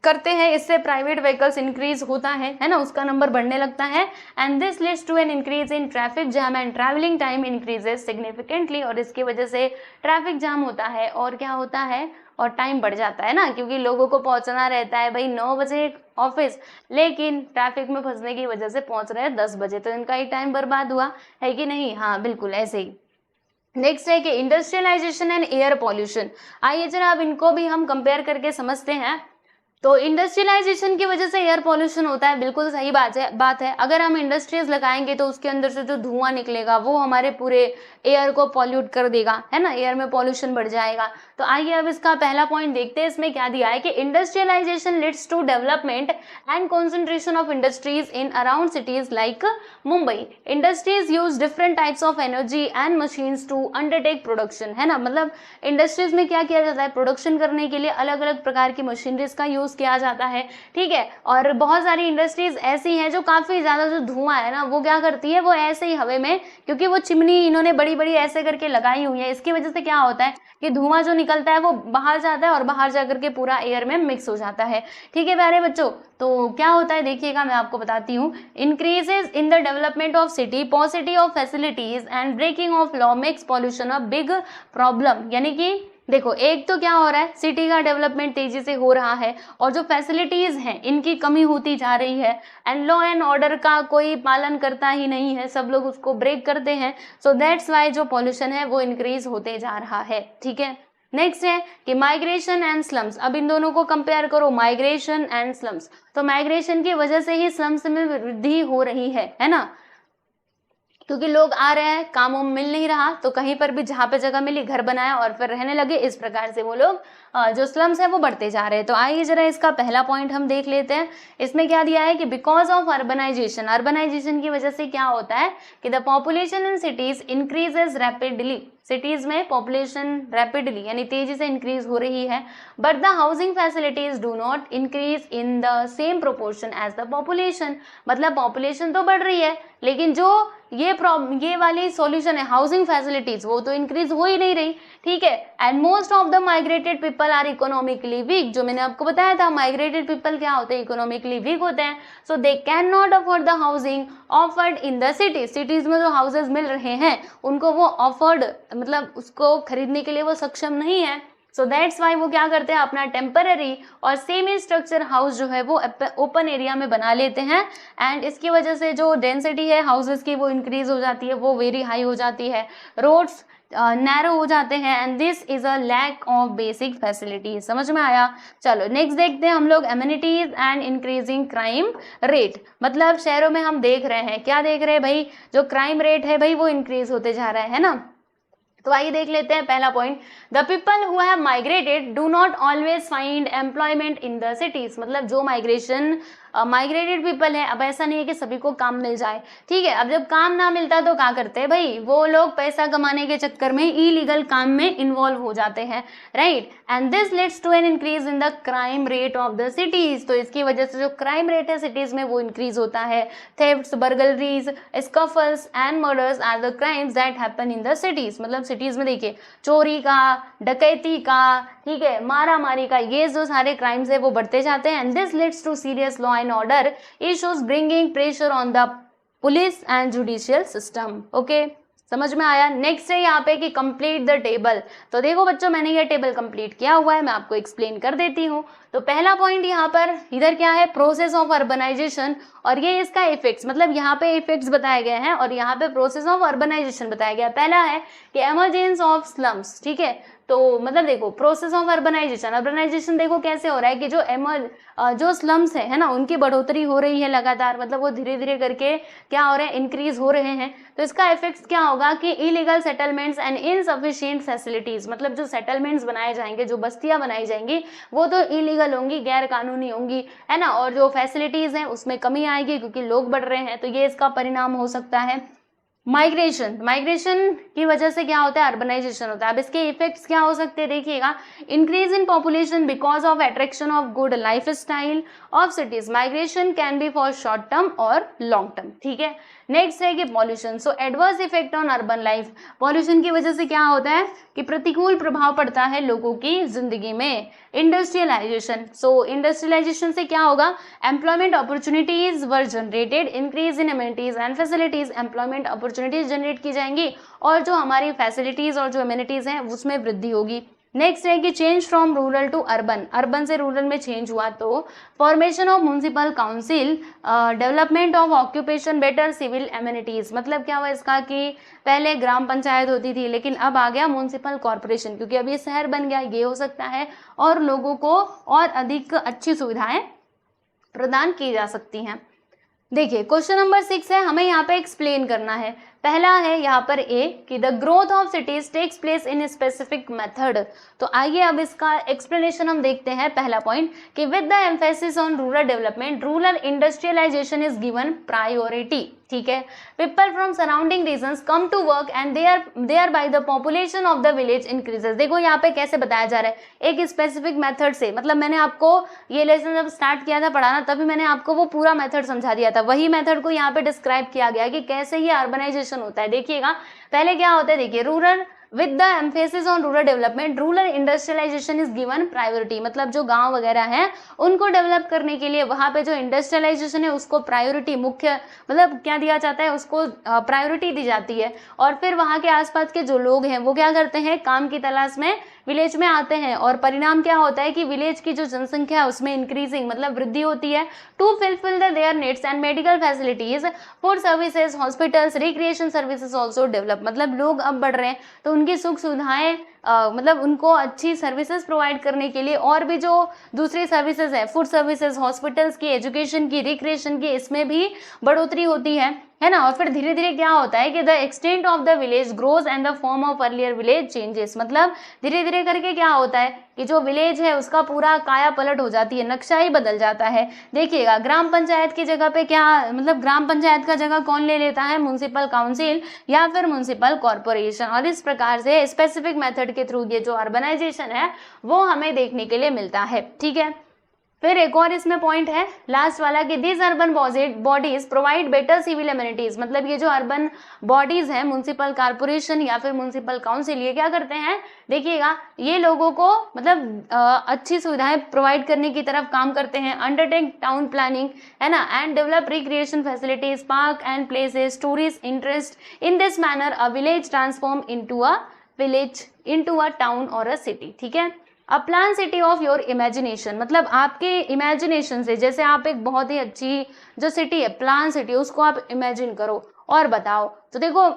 करते हैं। इससे प्राइवेट व्हीकल्स इंक्रीज होता है ना, उसका नंबर बढ़ने लगता है। And this leads to an increase in traffic jam and travelling time increases significantly, और इसकी वजह से ट्रैफिक जाम होता है और क्या होता है, और टाइम बढ़ जाता है ना, क्योंकि लोगों को पहुंचना रहता है भाई 9 बजे ऑफिस, लेकिन ट्रैफिक में फंसने की वजह से पहुंच रहे हैं 10 बजे, तो इनका ही टाइम बर्बाद हुआ है कि नहीं। हाँ बिल्कुल ऐसे ही। नेक्स्ट है कि इंडस्ट्रियलाइजेशन एंड एयर पॉल्यूशन। आइए जरा अब इनको भी हम कंपेयर करके समझते हैं। तो इंडस्ट्रियलाइजेशन की वजह से एयर पॉल्यूशन होता है, बिल्कुल सही बात है। अगर हम इंडस्ट्रीज लगाएंगे तो उसके अंदर से जो धुआं निकलेगा वो हमारे पूरे एयर को पॉल्यूट कर देगा, है ना, एयर में पॉल्यूशन बढ़ जाएगा। तो आइए अब इसका पहला पॉइंट देखते हैं, इसमें क्या दिया है कि industrialisation leads to development and concentration of industries in around cities like Mumbai. Industries use different types of energy and machines to undertake production, है ना, मतलब इंडस्ट्रीज में क्या किया जाता है, प्रोडक्शन करने के लिए अलग अलग प्रकार की मशीनरीज का यूज किया जाता है, ठीक है। और बहुत सारी इंडस्ट्रीज ऐसी हैं जो काफी ज्यादा जो धुआं है ना वो क्या करती है, वो ऐसे ही हवे में, क्योंकि वो चिमनी इन्होंने बड़ी बड़ी ऐसे करके लगाई हुई है, इसकी वजह से क्या होता है कि धुआं जो निकलता है वो बाहर जाता है और बाहर जाकर के पूरा एयर में मिक्स हो जाता है, ठीक है प्यारे बच्चों। तो क्या होता है देखिएगा, मैं आपको बताती हूँ। Increases in the development of city, paucity of facilities and breaking of law makes pollution a big problem. यानी कि देखो, एक तो क्या हो रहा है, सिटी का डेवलपमेंट तेजी से हो रहा है और जो फैसिलिटीज हैं इनकी कमी होती जा रही है, एंड लॉ एंड ऑर्डर का कोई पालन करता ही नहीं है, सब लोग उसको ब्रेक करते हैं। सो दैट्स वाई जो पॉल्यूशन है वो इंक्रीज होते जा रहा है, ठीक है। नेक्स्ट है कि माइग्रेशन एंड स्लम्स। अब इन दोनों को कंपेयर करो, माइग्रेशन एंड स्लम्स। तो माइग्रेशन की वजह से ही स्लम्स में वृद्धि हो रही है ना, क्योंकि लोग आ रहे हैं, काम वाम मिल नहीं रहा, तो कहीं पर भी जहाँ पे जगह मिली घर बनाया और फिर रहने लगे। इस प्रकार से वो लोग जो स्लम्स है वो बढ़ते जा रहे हैं। तो आइए जरा इसका पहला पॉइंट हम देख लेते हैं। इसमें क्या दिया है कि बिकॉज ऑफ अर्बनाइजेशन, अर्बनाइजेशन की वजह से क्या होता है कि the population in cities increases rapidly. Cities में पॉपुलेशन रैपिडली यानी तेजी से इंक्रीज हो रही है, but the housing facilities do not increase in the same proportion as the population. मतलब पॉपुलेशन तो बढ़ रही है लेकिन जो ये वाली सॉल्यूशन है हाउसिंग फैसिलिटीज वो तो इंक्रीज हो ही नहीं रही, ठीक है। And most of the migrated people are economically weak. जो मैंने आपको बताया था, माइग्रेटेड पीपल क्या होते हैं, इकोनॉमिकली वीक होते हैं। So they can not afford the housing offered in the cities. Cities में जो हाउसेज मिल रहे हैं उनको वो ऑफर्ड मतलब उसको खरीदने के लिए वो सक्षम नहीं है। सो दैट्स वाई वो क्या करते हैं, अपना टेम्पररी और सेमी स्ट्रक्चर हाउस जो है वो ओपन एरिया में बना लेते हैं, एंड इसकी वजह से जो डेंसिटी है हाउसेस की वो इंक्रीज हो जाती है, वो वेरी हाई हो जाती है, रोड्स नैरो हो जाते हैं, and this is a lack of basic facilities. समझ में आया। चलो नेक्स्ट देखते हैं हम लोग, amenities and increasing crime rate. मतलब शहरों में हम देख रहे हैं, क्या देख रहे हैं भाई, जो क्राइम रेट है भाई वो इंक्रीज होते जा रहा है ना। तो आइए देख लेते हैं पहला point, the people who have migrated do not always find employment in the cities. मतलब जो माइग्रेटेड पीपल है, अब ऐसा नहीं है कि सभी को काम मिल जाए, ठीक है। अब जब काम ना मिलता तो क्या करते हैं भाई, वो लोग पैसा कमाने के चक्कर में इलीगल काम में इन्वॉल्व हो जाते हैं, right. And this leads to an increase in the crime rate of the cities. तो इसकी वजह से जो क्राइम रेट है सिटीज में वो इंक्रीज होता है। Thefts, burglaries, scuffles and murders are the crimes that happen in the cities. मतलब सिटीज में देखिए चोरी का, डकैती का, ठीक है, मारा मारी का, ये जो सारे क्राइम्स है वो बढ़ते जाते हैं। And this leads to serious law and order issues bringing pressure on the police and judicial system. Okay, समझ में आया। नेक्स्ट है यहाँ पे कि कंप्लीट द टेबल। तो देखो बच्चों, मैंने ये टेबल कंप्लीट किया हुआ है, मैं आपको एक्सप्लेन कर देती हूँ। तो पहला पॉइंट यहाँ पर इधर क्या है, प्रोसेस ऑफ अर्बनाइजेशन, और ये इसका इफेक्ट्स, मतलब यहाँ पे इफेक्ट्स बताए गए हैं और यहाँ पे प्रोसेस ऑफ अर्बनाइजेशन बताया गया। पहला है कि एमरजेंस ऑफ स्लम्स, ठीक है। तो मतलब देखो प्रोसेस ऑफ अर्बनाइजेशन, अर्बनाइजेशन देखो कैसे हो रहा है कि जो स्लम्स है ना, उनकी बढ़ोतरी हो रही है लगातार, मतलब वो धीरे धीरे करके क्या हो रहे हैं, इंक्रीज हो रहे हैं। तो इसका इफेक्ट क्या होगा कि illegal settlements and insufficient facilities, मतलब जो सेटलमेंट्स बनाए जाएंगे, जो बस्तियां बनाई जाएंगी वो तो इलीगल होंगी, गैर कानूनी होंगी, है ना, और जो फैसिलिटीज हैं उसमें कमी आएगी क्योंकि लोग बढ़ रहे हैं। तो ये इसका परिणाम हो सकता है। माइग्रेशन की वजह से क्या होता है, अर्बनाइजेशन होता है। अब इसके इफेक्ट्स क्या हो सकते हैं देखिएगा, increase in population because of attraction of good life style of cities. Migration can be for short term और लॉन्ग टर्म, ठीक है। नेक्स्ट है कि pollution, so adverse effect on urban life. Pollution की वजह से क्या होता है कि प्रतिकूल प्रभाव पड़ता है लोगों की जिंदगी में। इंडस्ट्रियलाइजेशन, सो इंडस्ट्रियलाइजेशन से क्या होगा, employment opportunities were generated, increase in amenities and facilities. Employment opportunities generate की जाएंगी और जो हमारी फैसिलिटीज और जो एमिनिटीज हैं उसमें वृद्धि होगी। नेक्स्ट है कि change from rural to urban, urban से रूरल में चेंज हुआ तो formation of municipal council, development of occupation, better civil amenities. मतलब क्या हुआ इसका कि पहले ग्राम पंचायत होती थी लेकिन अब आ गया म्यूनिसिपल कॉर्पोरेशन, क्योंकि अब ये शहर बन गया, ये हो सकता है, और लोगों को और अधिक अच्छी सुविधाएं प्रदान की जा सकती हैं। देखिए क्वेश्चन नंबर 6 है, हमें यहाँ पे एक्सप्लेन करना है। पहला है यहाँ पर ए कि the growth of cities takes place in specific method. तो आइए अब इसका एक्सप्लेनेशन हम देखते हैं। पहला पॉइंट कि with the emphasis on rural development rural industrialisation is given priority. ठीक है, people from surrounding regions come to work and thereby the population of the village increases. देखो यहाँ पे कैसे बताया जा रहा है, एक स्पेसिफिक मेथड से। मतलब मैंने आपको ये लेसन जब स्टार्ट किया था पढ़ाना तभी मैंने आपको वो पूरा मेथड समझा दिया था, वही मेथड को यहाँ पे डिस्क्राइब किया गया कि कैसे ये अर्बनाइजेशन होता है। देखिएगा पहले क्या होता है, देखिए rural with the emphasis on rural development rural industrialisation is given priority. मतलब जो गांव वगैरह हैं उनको डेवलप करने के लिए वहां पे जो इंडस्ट्रियलाइजेशन है उसको प्रायोरिटी, मुख्य मतलब क्या दिया जाता है, उसको प्रायोरिटी दी जाती है। और फिर वहां के आसपास के जो लोग हैं वो क्या करते हैं, काम की तलाश में विलेज में आते हैं, और परिणाम क्या होता है कि विलेज की जो जनसंख्या है उसमें इंक्रीजिंग मतलब वृद्धि होती है। To fulfil their needs and medical facilities, food services, hospitals, recreation services also develop. मतलब लोग अब बढ़ रहे हैं तो उनकी सुख सुविधाएं मतलब उनको अच्छी सर्विसेज प्रोवाइड करने के लिए और भी जो दूसरी सर्विसेज है, फूड सर्विसेज, हॉस्पिटल्स की, एजुकेशन की, रिक्रिएशन की, इसमें भी बढ़ोतरी होती है ना। और फिर धीरे धीरे क्या होता है कि the extent of the village grows and the form of earlier village changes. मतलब धीरे धीरे करके क्या होता है कि जो विलेज है उसका पूरा काया पलट हो जाती है, नक्शा ही बदल जाता है। देखिएगा ग्राम पंचायत की जगह पे क्या मतलब ग्राम पंचायत का जगह कौन ले लेता है, म्युनिसिपल काउंसिल या फिर म्युनिसिपल कॉर्पोरेशन। और इस प्रकार से स्पेसिफिक मेथड के थ्रू ये जो अर्बनाइजेशन है वो हमें देखने के लिए मिलता है। ठीक है, फिर एक और इसमें पॉइंट है लास्ट वाला कि this urban bodies provide better civil amenities. मतलब ये जो अर्बन बॉडीज हैं, म्युनिसिपल कॉर्पोरेशन या फिर म्युनिसिपल काउंसिल, ये क्या करते हैं, देखिएगा ये लोगों को मतलब अच्छी सुविधाएं प्रोवाइड करने की तरफ काम करते हैं। अंडरटेक टाउन प्लानिंग है ना, and develop recreation facilities, park and places, tourist interest. In this manner a village transform into a village, into a town और अ सिटी। ठीक है, अ plan city of your imagination. मतलब आपके इमेजिनेशन से, जैसे आप एक बहुत ही अच्छी जो सिटी है, प्लान सिटी, उसको आप इमेजिन करो और बताओ। तो देखो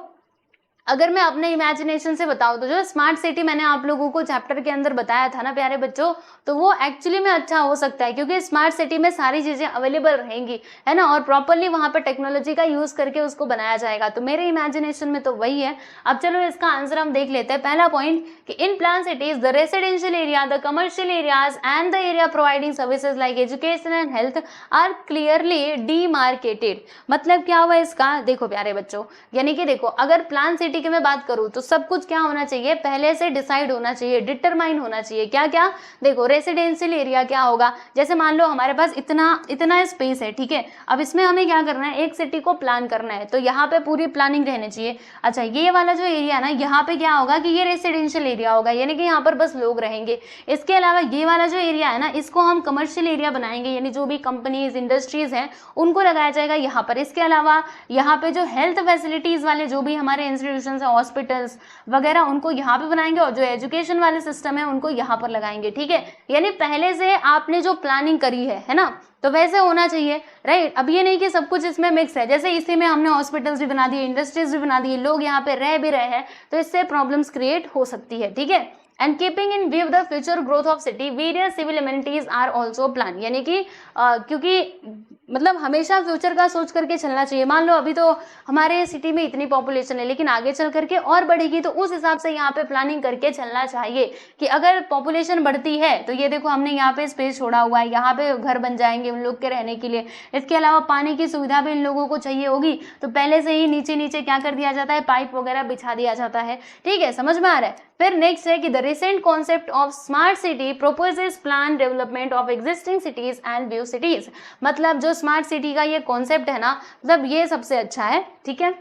अगर मैं अपने इमेजिनेशन से बताऊं तो जो स्मार्ट सिटी मैंने आप लोगों को चैप्टर के अंदर बताया था ना प्यारे बच्चों, तो वो एक्चुअली में अच्छा हो सकता है क्योंकि स्मार्ट सिटी में सारी चीजें अवेलेबल रहेंगी, है ना, और प्रॉपरली वहां पर टेक्नोलॉजी का यूज करके उसको बनाया जाएगा। तो मेरे इमेजिनेशन में तो वही है। अब चलो इसका आंसर हम देख लेते हैं। पहला पॉइंट कि in plan cities the residential area, the commercial areas and the area providing services like education and health are clearly demarcated. मतलब क्या हुआ इसका, देखो प्यारे बच्चों, यानी कि देखो अगर प्लान सिटी की मैं बात करूं तो सब कुछ क्या होना चाहिए, पहले से डिसाइड होना चाहिए, डिटरमाइन होना चाहिए। क्या क्या, देखो रेसिडेंशियल एरिया क्या होगा, जैसे मान लो हमारे पास इतना स्पेस है, ठीक है, अब इसमें हमें क्या करना है, एक सिटी को प्लान करना है, तो यहाँ पे पूरी प्लानिंग रहनी चाहिए। अच्छा ये वाला जो एरिया है ना, यहाँ पे क्या होगा कि ये रेसिडेंशियल एरिया होगा, यानी कि यहाँ पर बस लोग रहेंगे। इसके अलावा ये वाला जो एरिया है ना, इसको हम कमर्शियल एरिया बनाएंगे, यानी जो भी कंपनीज इंडस्ट्रीज हैं उनको लगाया जाएगा यहाँ पर। इसके अलावा यहाँ पे जो हेल्थ फैसिलिटीज वाले जो भी हमारे इंस्टीट्यूशन है, हॉस्पिटल्स वगैरह, उनको यहाँ पे बनाएंगे, और जो एजुकेशन वाले सिस्टम है उनको यहाँ पर लगाएंगे। ठीक है, यानी पहले से आपने जो प्लानिंग करी है ना, तो वैसे होना चाहिए, राइट। अब ये नहीं कि सब कुछ इसमें मिक्स है, जैसे इसी में हमने हॉस्पिटल्स भी बना दिए, इंडस्ट्रीज भी बना दिए, लोग यहाँ पे रह भी रहे हैं, तो इससे प्रॉब्लम्स क्रिएट हो सकती है। ठीक है, and keeping in view the future growth of city various civil amenities are also plan. यानी कि क्योंकि मतलब हमेशा फ्यूचर का सोच करके चलना चाहिए। मान लो अभी तो हमारे सिटी में इतनी पॉपुलेशन है, लेकिन आगे चल करके और बढ़ेगी, तो उस हिसाब से यहाँ पे प्लानिंग करके चलना चाहिए कि अगर पॉपुलेशन बढ़ती है तो ये देखो हमने यहाँ पे स्पेस छोड़ा हुआ है, यहाँ पे घर बन जाएंगे उन लोग के रहने के लिए। इसके अलावा पानी की सुविधा भी इन लोगों को चाहिए होगी, तो पहले से ही नीचे नीचे क्या कर दिया जाता है, पाइप वगैरह बिछा दिया जाता है। ठीक है, समझ में आ रहा है। फिर नेक्स्ट है कि the recent concept of smart city purposes plan development of existing cities and view cities. मतलब जो स्मार्ट सिटी का ये कॉन्सेप्ट है ना, मतलब ये सबसे अच्छा है। ठीक है,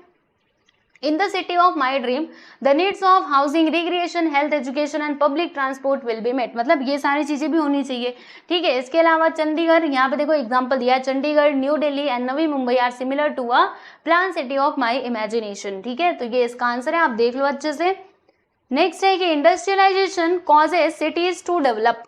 In the city of my dream, the needs of housing, recreation, health, education and public transport will be met। मतलब ये सारी चीजें भी होनी चाहिए। ठीक है, इसके अलावा चंडीगढ़, यहाँ पे देखो एग्जांपल दिया है, Chandigarh, New Delhi and Navi Mumbai are similar to a plan city of my imagination. ठीक है, तो ये इसका आंसर है, आप देख लो अच्छे से। नेक्स्ट है कि industrialisation causes cities to develop.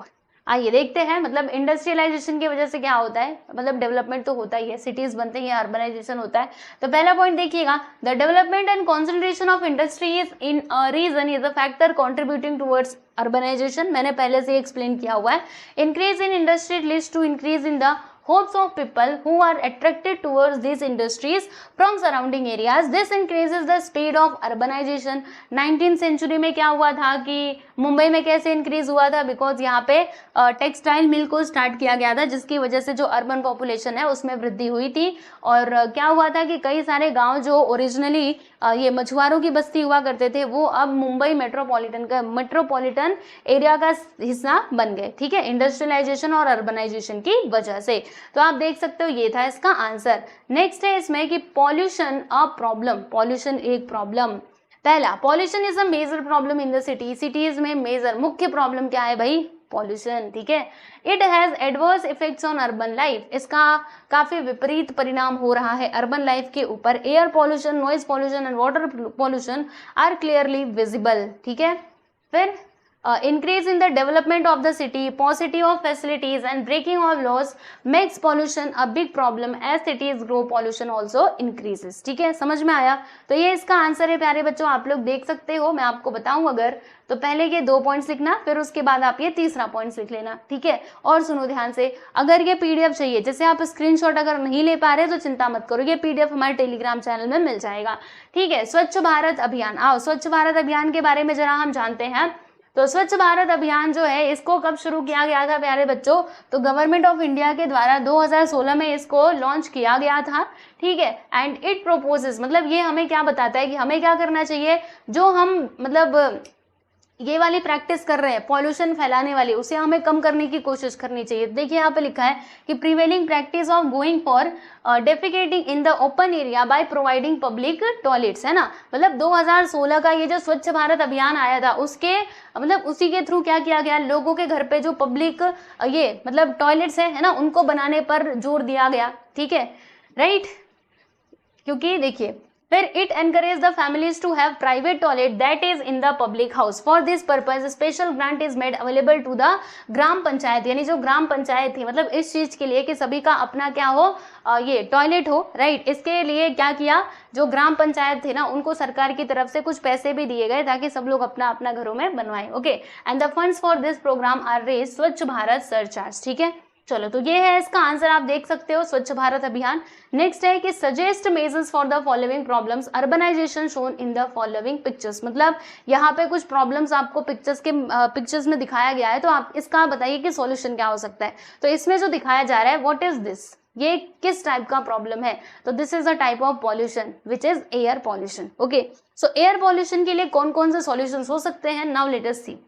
आइए देखते हैं, मतलब इंडस्ट्रियलाइजेशन की वजह से क्या होता है, मतलब डेवलपमेंट तो होता ही है, सिटीज बनते हैं, अर्बनाइजेशन होता है। तो पहला पॉइंट देखिएगा, the development and concentration of industries in a region is a factor contributing towards urbanisation. मैंने पहले से एक्सप्लेन किया हुआ है। Increase in industry leads to increase in the hopes of people who are attracted towards these industries from surrounding areas. This increases the speed of urbanization. 19th century में क्या हुआ था कि मुंबई में कैसे इंक्रीज हुआ था, बिकॉज यहाँ पे टेक्सटाइल मिल को स्टार्ट किया गया था, जिसकी वजह से जो अर्बन पॉपुलेशन है उसमें वृद्धि हुई थी। और क्या हुआ था कि कई सारे गांव जो ओरिजिनली ये मछुआरों की बस्ती हुआ करते थे, वो अब मुंबई मेट्रोपॉलिटन एरिया का हिस्सा बन गए। ठीक है, इंडस्ट्रियलाइजेशन और अर्बनाइजेशन की वजह से। तो आप देख सकते हो ये था इसका आंसर। नेक्स्ट है इसमें कि पॉल्यूशन अ प्रॉब्लम, पॉल्यूशन एक प्रॉब्लम। पहला, pollution is a major problem in the city. Cities में मेजर मुख्य प्रॉब्लम क्या है भाई, पॉल्यूशन। ठीक है, it has adverse effects on urban life. इसका काफी विपरीत परिणाम हो रहा है अर्बन लाइफ के ऊपर। Air pollution, noise pollution and water pollution are clearly visible. ठीक है, फिर increase in the development of the city, paucity of facilities and breaking of laws makes pollution a big problem. As cities grow, pollution also increases. ठीक है, समझ में आया? तो ये इसका आंसर है प्यारे बच्चों, आप लोग देख सकते हो। मैं आपको बताऊं अगर, तो पहले ये 2 पॉइंट्स लिखना, फिर उसके बाद आप ये तीसरा पॉइंट्स लिख लेना। ठीक है, और सुनो ध्यान से, अगर ये पीडीएफ चाहिए, जैसे आप स्क्रीनशॉट अगर नहीं ले पा रहे तो चिंता मत करो, ये पीडीएफ हमारे टेलीग्राम चैनल में मिल जाएगा। ठीक है, स्वच्छ भारत अभियान। आओ स्वच्छ भारत अभियान के बारे में जरा हम जानते हैं। तो स्वच्छ भारत अभियान जो है, इसको कब शुरू किया गया था प्यारे बच्चों, तो गवर्नमेंट ऑफ इंडिया के द्वारा 2016 में इसको लॉन्च किया गया था। ठीक है, एंड इट प्रोपोजेस, मतलब ये हमें क्या बताता है कि हमें क्या करना चाहिए, जो हम मतलब ये वाली प्रैक्टिस कर रहे हैं पॉल्यूशन फैलाने वाली, उसे हमें कम करने की कोशिश करनी चाहिए। देखिए यहाँ पे लिखा है कि prevailing practice of going for defecating in the open area by providing public toilets, है ना। मतलब 2016 का ये जो स्वच्छ भारत अभियान आया था, उसके मतलब उसी के थ्रू क्या किया गया, लोगों के घर पे जो पब्लिक ये मतलब टॉयलेट्स है ना, उनको बनाने पर जोर दिया गया। ठीक है, राइट, क्योंकि देखिए फिर it encourage the families to have private toilet that is in the public house. For this purpose special grant is made available to the gram panchayat, यानी जो ग्राम पंचायत थी, मतलब इस चीज के लिए कि सभी का अपना क्या हो, ये टॉयलेट हो, राइट। इसके लिए क्या किया, जो ग्राम पंचायत थे ना, उनको सरकार की तरफ से कुछ पैसे भी दिए गए ताकि सब लोग अपना अपना घरों में बनवाएं। Okay, and the funds for this programme are raise Swachh Bharat surcharge. ठीक है, चलो, तो ये है इसका आंसर, आप देख सकते हो, स्वच्छ भारत अभियान। नेक्स्ट है कि suggest measures for the following problems urbanisation shown in the following pictures. मतलब यहाँ पे कुछ प्रॉब्लम्स आपको पिक्चर्स में दिखाया गया है, तो आप इसका बताइए कि सॉल्यूशन क्या हो सकता है। तो इसमें जो दिखाया जा रहा है, व्हाट इज दिस, ये किस टाइप का प्रॉब्लम है, तो this is a type of pollution which is air pollution. Okay, so air pollution के लिए कौन कौन से सॉल्यूशंस हो सकते हैं, नाउ लेट अस सी।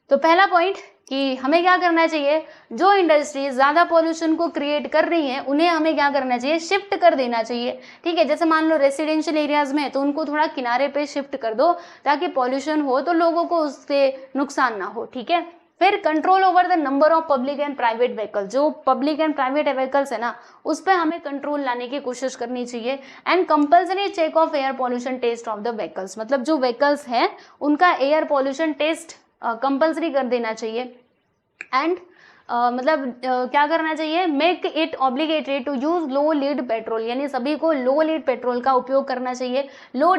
तो पहला पॉइंट कि हमें क्या करना चाहिए, जो इंडस्ट्री ज्यादा पॉल्यूशन को क्रिएट कर रही है उन्हें हमें क्या करना चाहिए, शिफ्ट कर देना चाहिए। ठीक है, जैसे मान लो रेसिडेंशियल एरियाज में, तो उनको थोड़ा किनारे पे शिफ्ट कर दो ताकि पॉल्यूशन हो तो लोगों को उससे नुकसान ना हो। ठीक है, फिर control over the number of public and private vehicle, जो पब्लिक एंड प्राइवेट व्हीकल्स है ना, उस पर हमें कंट्रोल लाने की कोशिश करनी चाहिए। And compulsory check of air pollution test of the vehicles, मतलब जो व्हीकल्स हैं उनका एयर पॉल्यूशन टेस्ट कंपल्सरी कर देना चाहिए। एंड क्या करना चाहिए, make it obligatory to use low lead petrol, यानी सभी को लो लीड पेट्रोल का उपयोग करना चाहिए, लो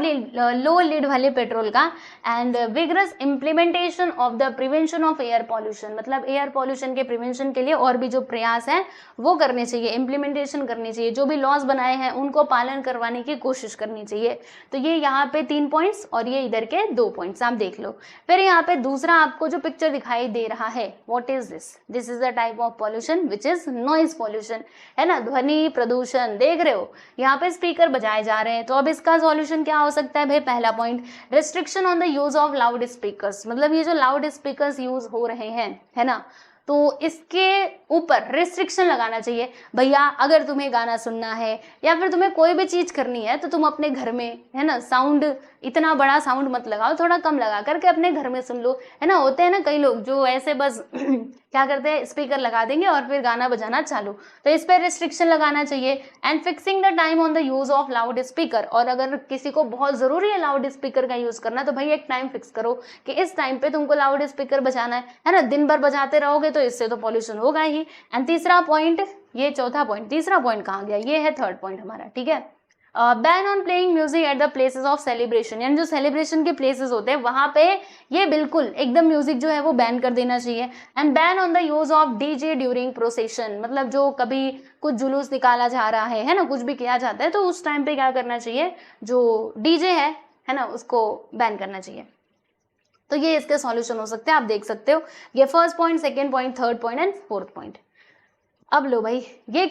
लीड वाले पेट्रोल का। And vigorous implementation of the prevention of air pollution, मतलब एयर पॉल्यूशन के प्रिवेंशन के लिए और भी जो प्रयास हैं वो करने चाहिए, इम्प्लीमेंटेशन करनी चाहिए, जो भी लॉज बनाए हैं उनको पालन करवाने की कोशिश करनी चाहिए। तो ये यहाँ पे 3 पॉइंट्स और ये इधर के 2 पॉइंट्स आप देख लो। फिर यहाँ पे दूसरा आपको जो पिक्चर दिखाई दे रहा है, what is this, this is the type of pollution which is noise pollution, है ना, ध्वनि प्रदूषण। देख रहे हो यहाँ पे स्पीकर बजाए जा रहे हैं, तो अब इसका सॉल्यूशन क्या हो सकता है भाई, पहला point restriction on the use of loud speakers, मतलब ये जो लाउड स्पीकर्स यूज हो रहे हैं, है ना, तो इसके ऊपर रिस्ट्रिक्शन लगाना चाहिए, भैया अगर तुम्हें गाना सुनना है या फिर तुम्हें कोई भी चीज़ करनी है तो तुम अपने घर में, है ना, साउंड इतना बड़ा साउंड मत लगाओ, थोड़ा कम लगा करके अपने घर में सुन लो, है ना। होते हैं ना कई लोग जो ऐसे बस क्या करते हैं, स्पीकर लगा देंगे और फिर गाना बजाना चालू, तो इस पर रिस्ट्रिक्शन लगाना चाहिए। And fixing the time on the use of loud speaker, और अगर किसी को बहुत ज़रूरी है लाउड स्पीकर का यूज़ करना तो भाई एक टाइम फिक्स करो कि इस टाइम पे तुमको लाउड स्पीकर बजाना है ना। दिन भर बजाते रहोगे तो इससे तो पॉल्यूशन होगा ही। एंड तीसरा पॉइंट, ये चौथा पॉइंट, तीसरा पॉइंट कहाँ गया, ये है थर्ड पॉइंट हमारा, ठीक है। Ban on playing music at the places of celebration, यानी जो सेलिब्रेशन के प्लेसेस होते हैं वहां पे ये बिल्कुल एकदम म्यूजिक जो है वो बैन कर देना चाहिए। And ban on the use of DJ during procession, मतलब जो कभी कुछ जुलूस निकाला जा रहा है ना, कुछ भी किया जाता है तो उस टाइम पे क्या करना चाहिए, जो डीजे है ना, उसको बैन करना चाहिए। तो ये इसके सॉल्यूशन हो सकते हैं, आप देख सकते हो। ये first point, second point, third point and fourth point. अब लो भाई, ये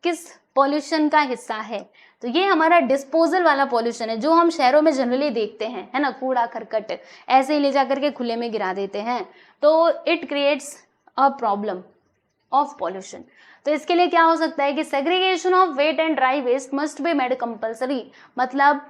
किस पॉल्यूशन का हिस्सा है, तो ये हमारा डिस्पोजल वाला पॉल्यूशन है जो हम शहरों में जनरली देखते हैं, है ना, कूड़ा करकट ऐसे ही ले जा करके खुले में गिरा देते हैं, तो it creates a problem of pollution. तो इसके लिए क्या हो सकता है कि segregation of wet and dry waste must be made compulsory, मतलब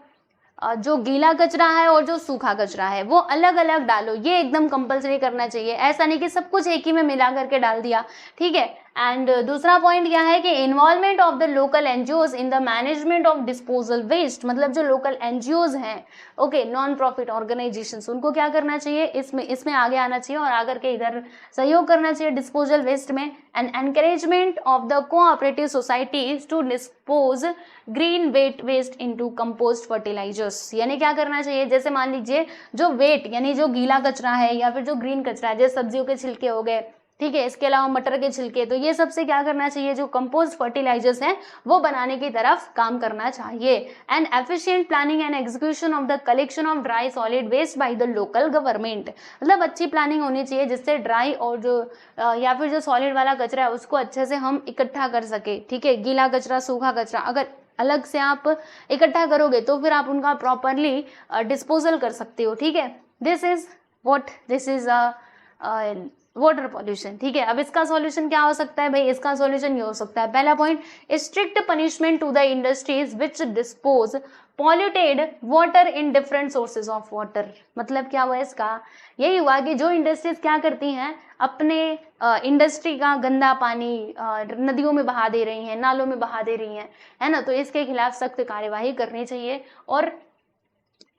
जो गीला कचरा है और जो सूखा कचरा है वो अलग अलग डालो, ये एकदम कंपलसरी करना चाहिए। ऐसा नहीं कि सब कुछ एक ही में मिला करके डाल दिया, ठीक है। एंड दूसरा पॉइंट क्या है कि involvement of the local NGOs in the management of disposal waste, मतलब जो लोकल एनजीओज हैं, ओके, नॉन प्रॉफिट ऑर्गेनाइजेशंस, उनको क्या करना चाहिए, इसमें आगे आना चाहिए और आकर के इधर सहयोग करना चाहिए डिस्पोजल वेस्ट में। And encouragement of the cooperative societies to dispose green wet waste into compost fertilisers, यानी क्या करना चाहिए, जैसे मान लीजिए जो वेट यानी जो गीला कचरा है या फिर जो ग्रीन कचरा है, जैसे सब्जियों के छिलके हो गए, ठीक है, इसके अलावा मटर के छिलके, तो ये सबसे क्या करना चाहिए, जो कंपोस्ट फर्टिलाइजर्स हैं वो बनाने की तरफ काम करना चाहिए। And efficient planning and execution of the collection of dry solid waste by the local government, मतलब अच्छी प्लानिंग होनी चाहिए जिससे ड्राई और जो या फिर जो सॉलिड वाला कचरा है उसको अच्छे से हम इकट्ठा कर सके, ठीक है। गीला कचरा, सूखा कचरा अगर अलग से आप इकट्ठा करोगे तो फिर आप उनका प्रॉपरली डिस्पोजल कर सकते हो, ठीक है। दिस इज वाटर पॉल्यूशन, ठीक है। अब इसका सॉल्यूशन क्या हो सकता है भाई, इसका सॉल्यूशन ये हो सकता है, पहला point, strict punishment to the industries which dispose polluted water in different sources of water, मतलब क्या हुआ इसका, यही हुआ कि जो इंडस्ट्रीज क्या करती हैं, अपने इंडस्ट्री का गंदा पानी नदियों में बहा दे रही हैं, नालों में बहा दे रही हैं, है ना, तो इसके खिलाफ सख्त कार्यवाही करनी चाहिए। और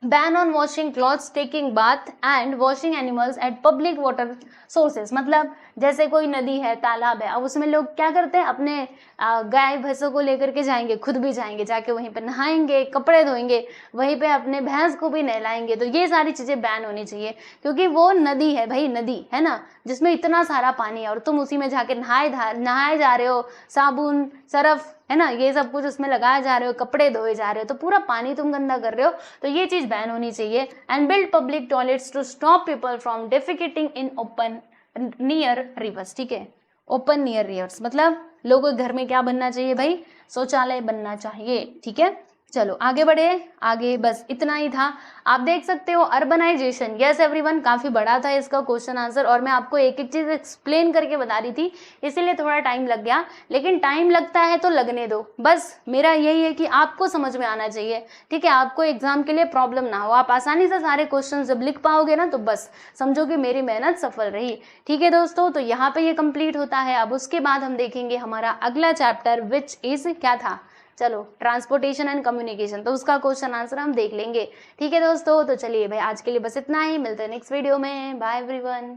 ban on washing clothes, taking bath and washing animals at public water sources, मतलब जैसे कोई नदी है, तालाब है, अब उसमें लोग क्या करते हैं, अपने गाय भैंसों को लेकर के जाएंगे, खुद भी जाएंगे, जाके वहीं पे नहाएंगे, कपड़े धोएंगे, वहीं पे अपने भैंस को भी नहलाएंगे, तो ये सारी चीज़ें बैन होनी चाहिए, क्योंकि वो नदी है भाई, नदी है ना, जिसमें इतना सारा पानी है और तुम उसी में जाके नहाए जा रहे हो, साबुन सरफ, है ना, ये सब कुछ उसमें लगाए जा रहे हो, कपड़े धोए जा रहे हो, तो पूरा पानी तुम गंदा कर रहे हो, तो ये चीज़ बैन होनी चाहिए। And build public toilets to stop people from defecating in open near rivers, ठीक है, ओपन नियर रिवर्स, मतलब लोगों के घर में क्या बनना चाहिए भाई, शौचालय बनना चाहिए, ठीक है। चलो आगे बढ़े, आगे बस इतना ही था। आप देख सकते हो अर्बनाइजेशन, यस एवरीवन, काफ़ी बड़ा था इसका क्वेश्चन आंसर और मैं आपको एक एक चीज़ एक्सप्लेन करके बता रही थी, इसीलिए थोड़ा टाइम लग गया, लेकिन टाइम लगता है तो लगने दो, बस मेरा यही है कि आपको समझ में आना चाहिए, ठीक है, आपको एग्जाम के लिए प्रॉब्लम ना हो, आप आसानी से सारे क्वेश्चन जब लिख पाओगे ना तो बस समझो कि मेरी मेहनत सफल रही, ठीक है दोस्तों। तो यहाँ पे ये कंप्लीट होता है। अब उसके बाद हम देखेंगे हमारा अगला चैप्टर विच इज क्या था, चलो ट्रांसपोर्टेशन एंड कम्युनिकेशन, तो उसका क्वेश्चन आंसर हम देख लेंगे, ठीक है दोस्तों। तो चलिए भाई आज के लिए बस इतना ही, मिलते हैं नेक्स्ट वीडियो में, बाय एवरीवन।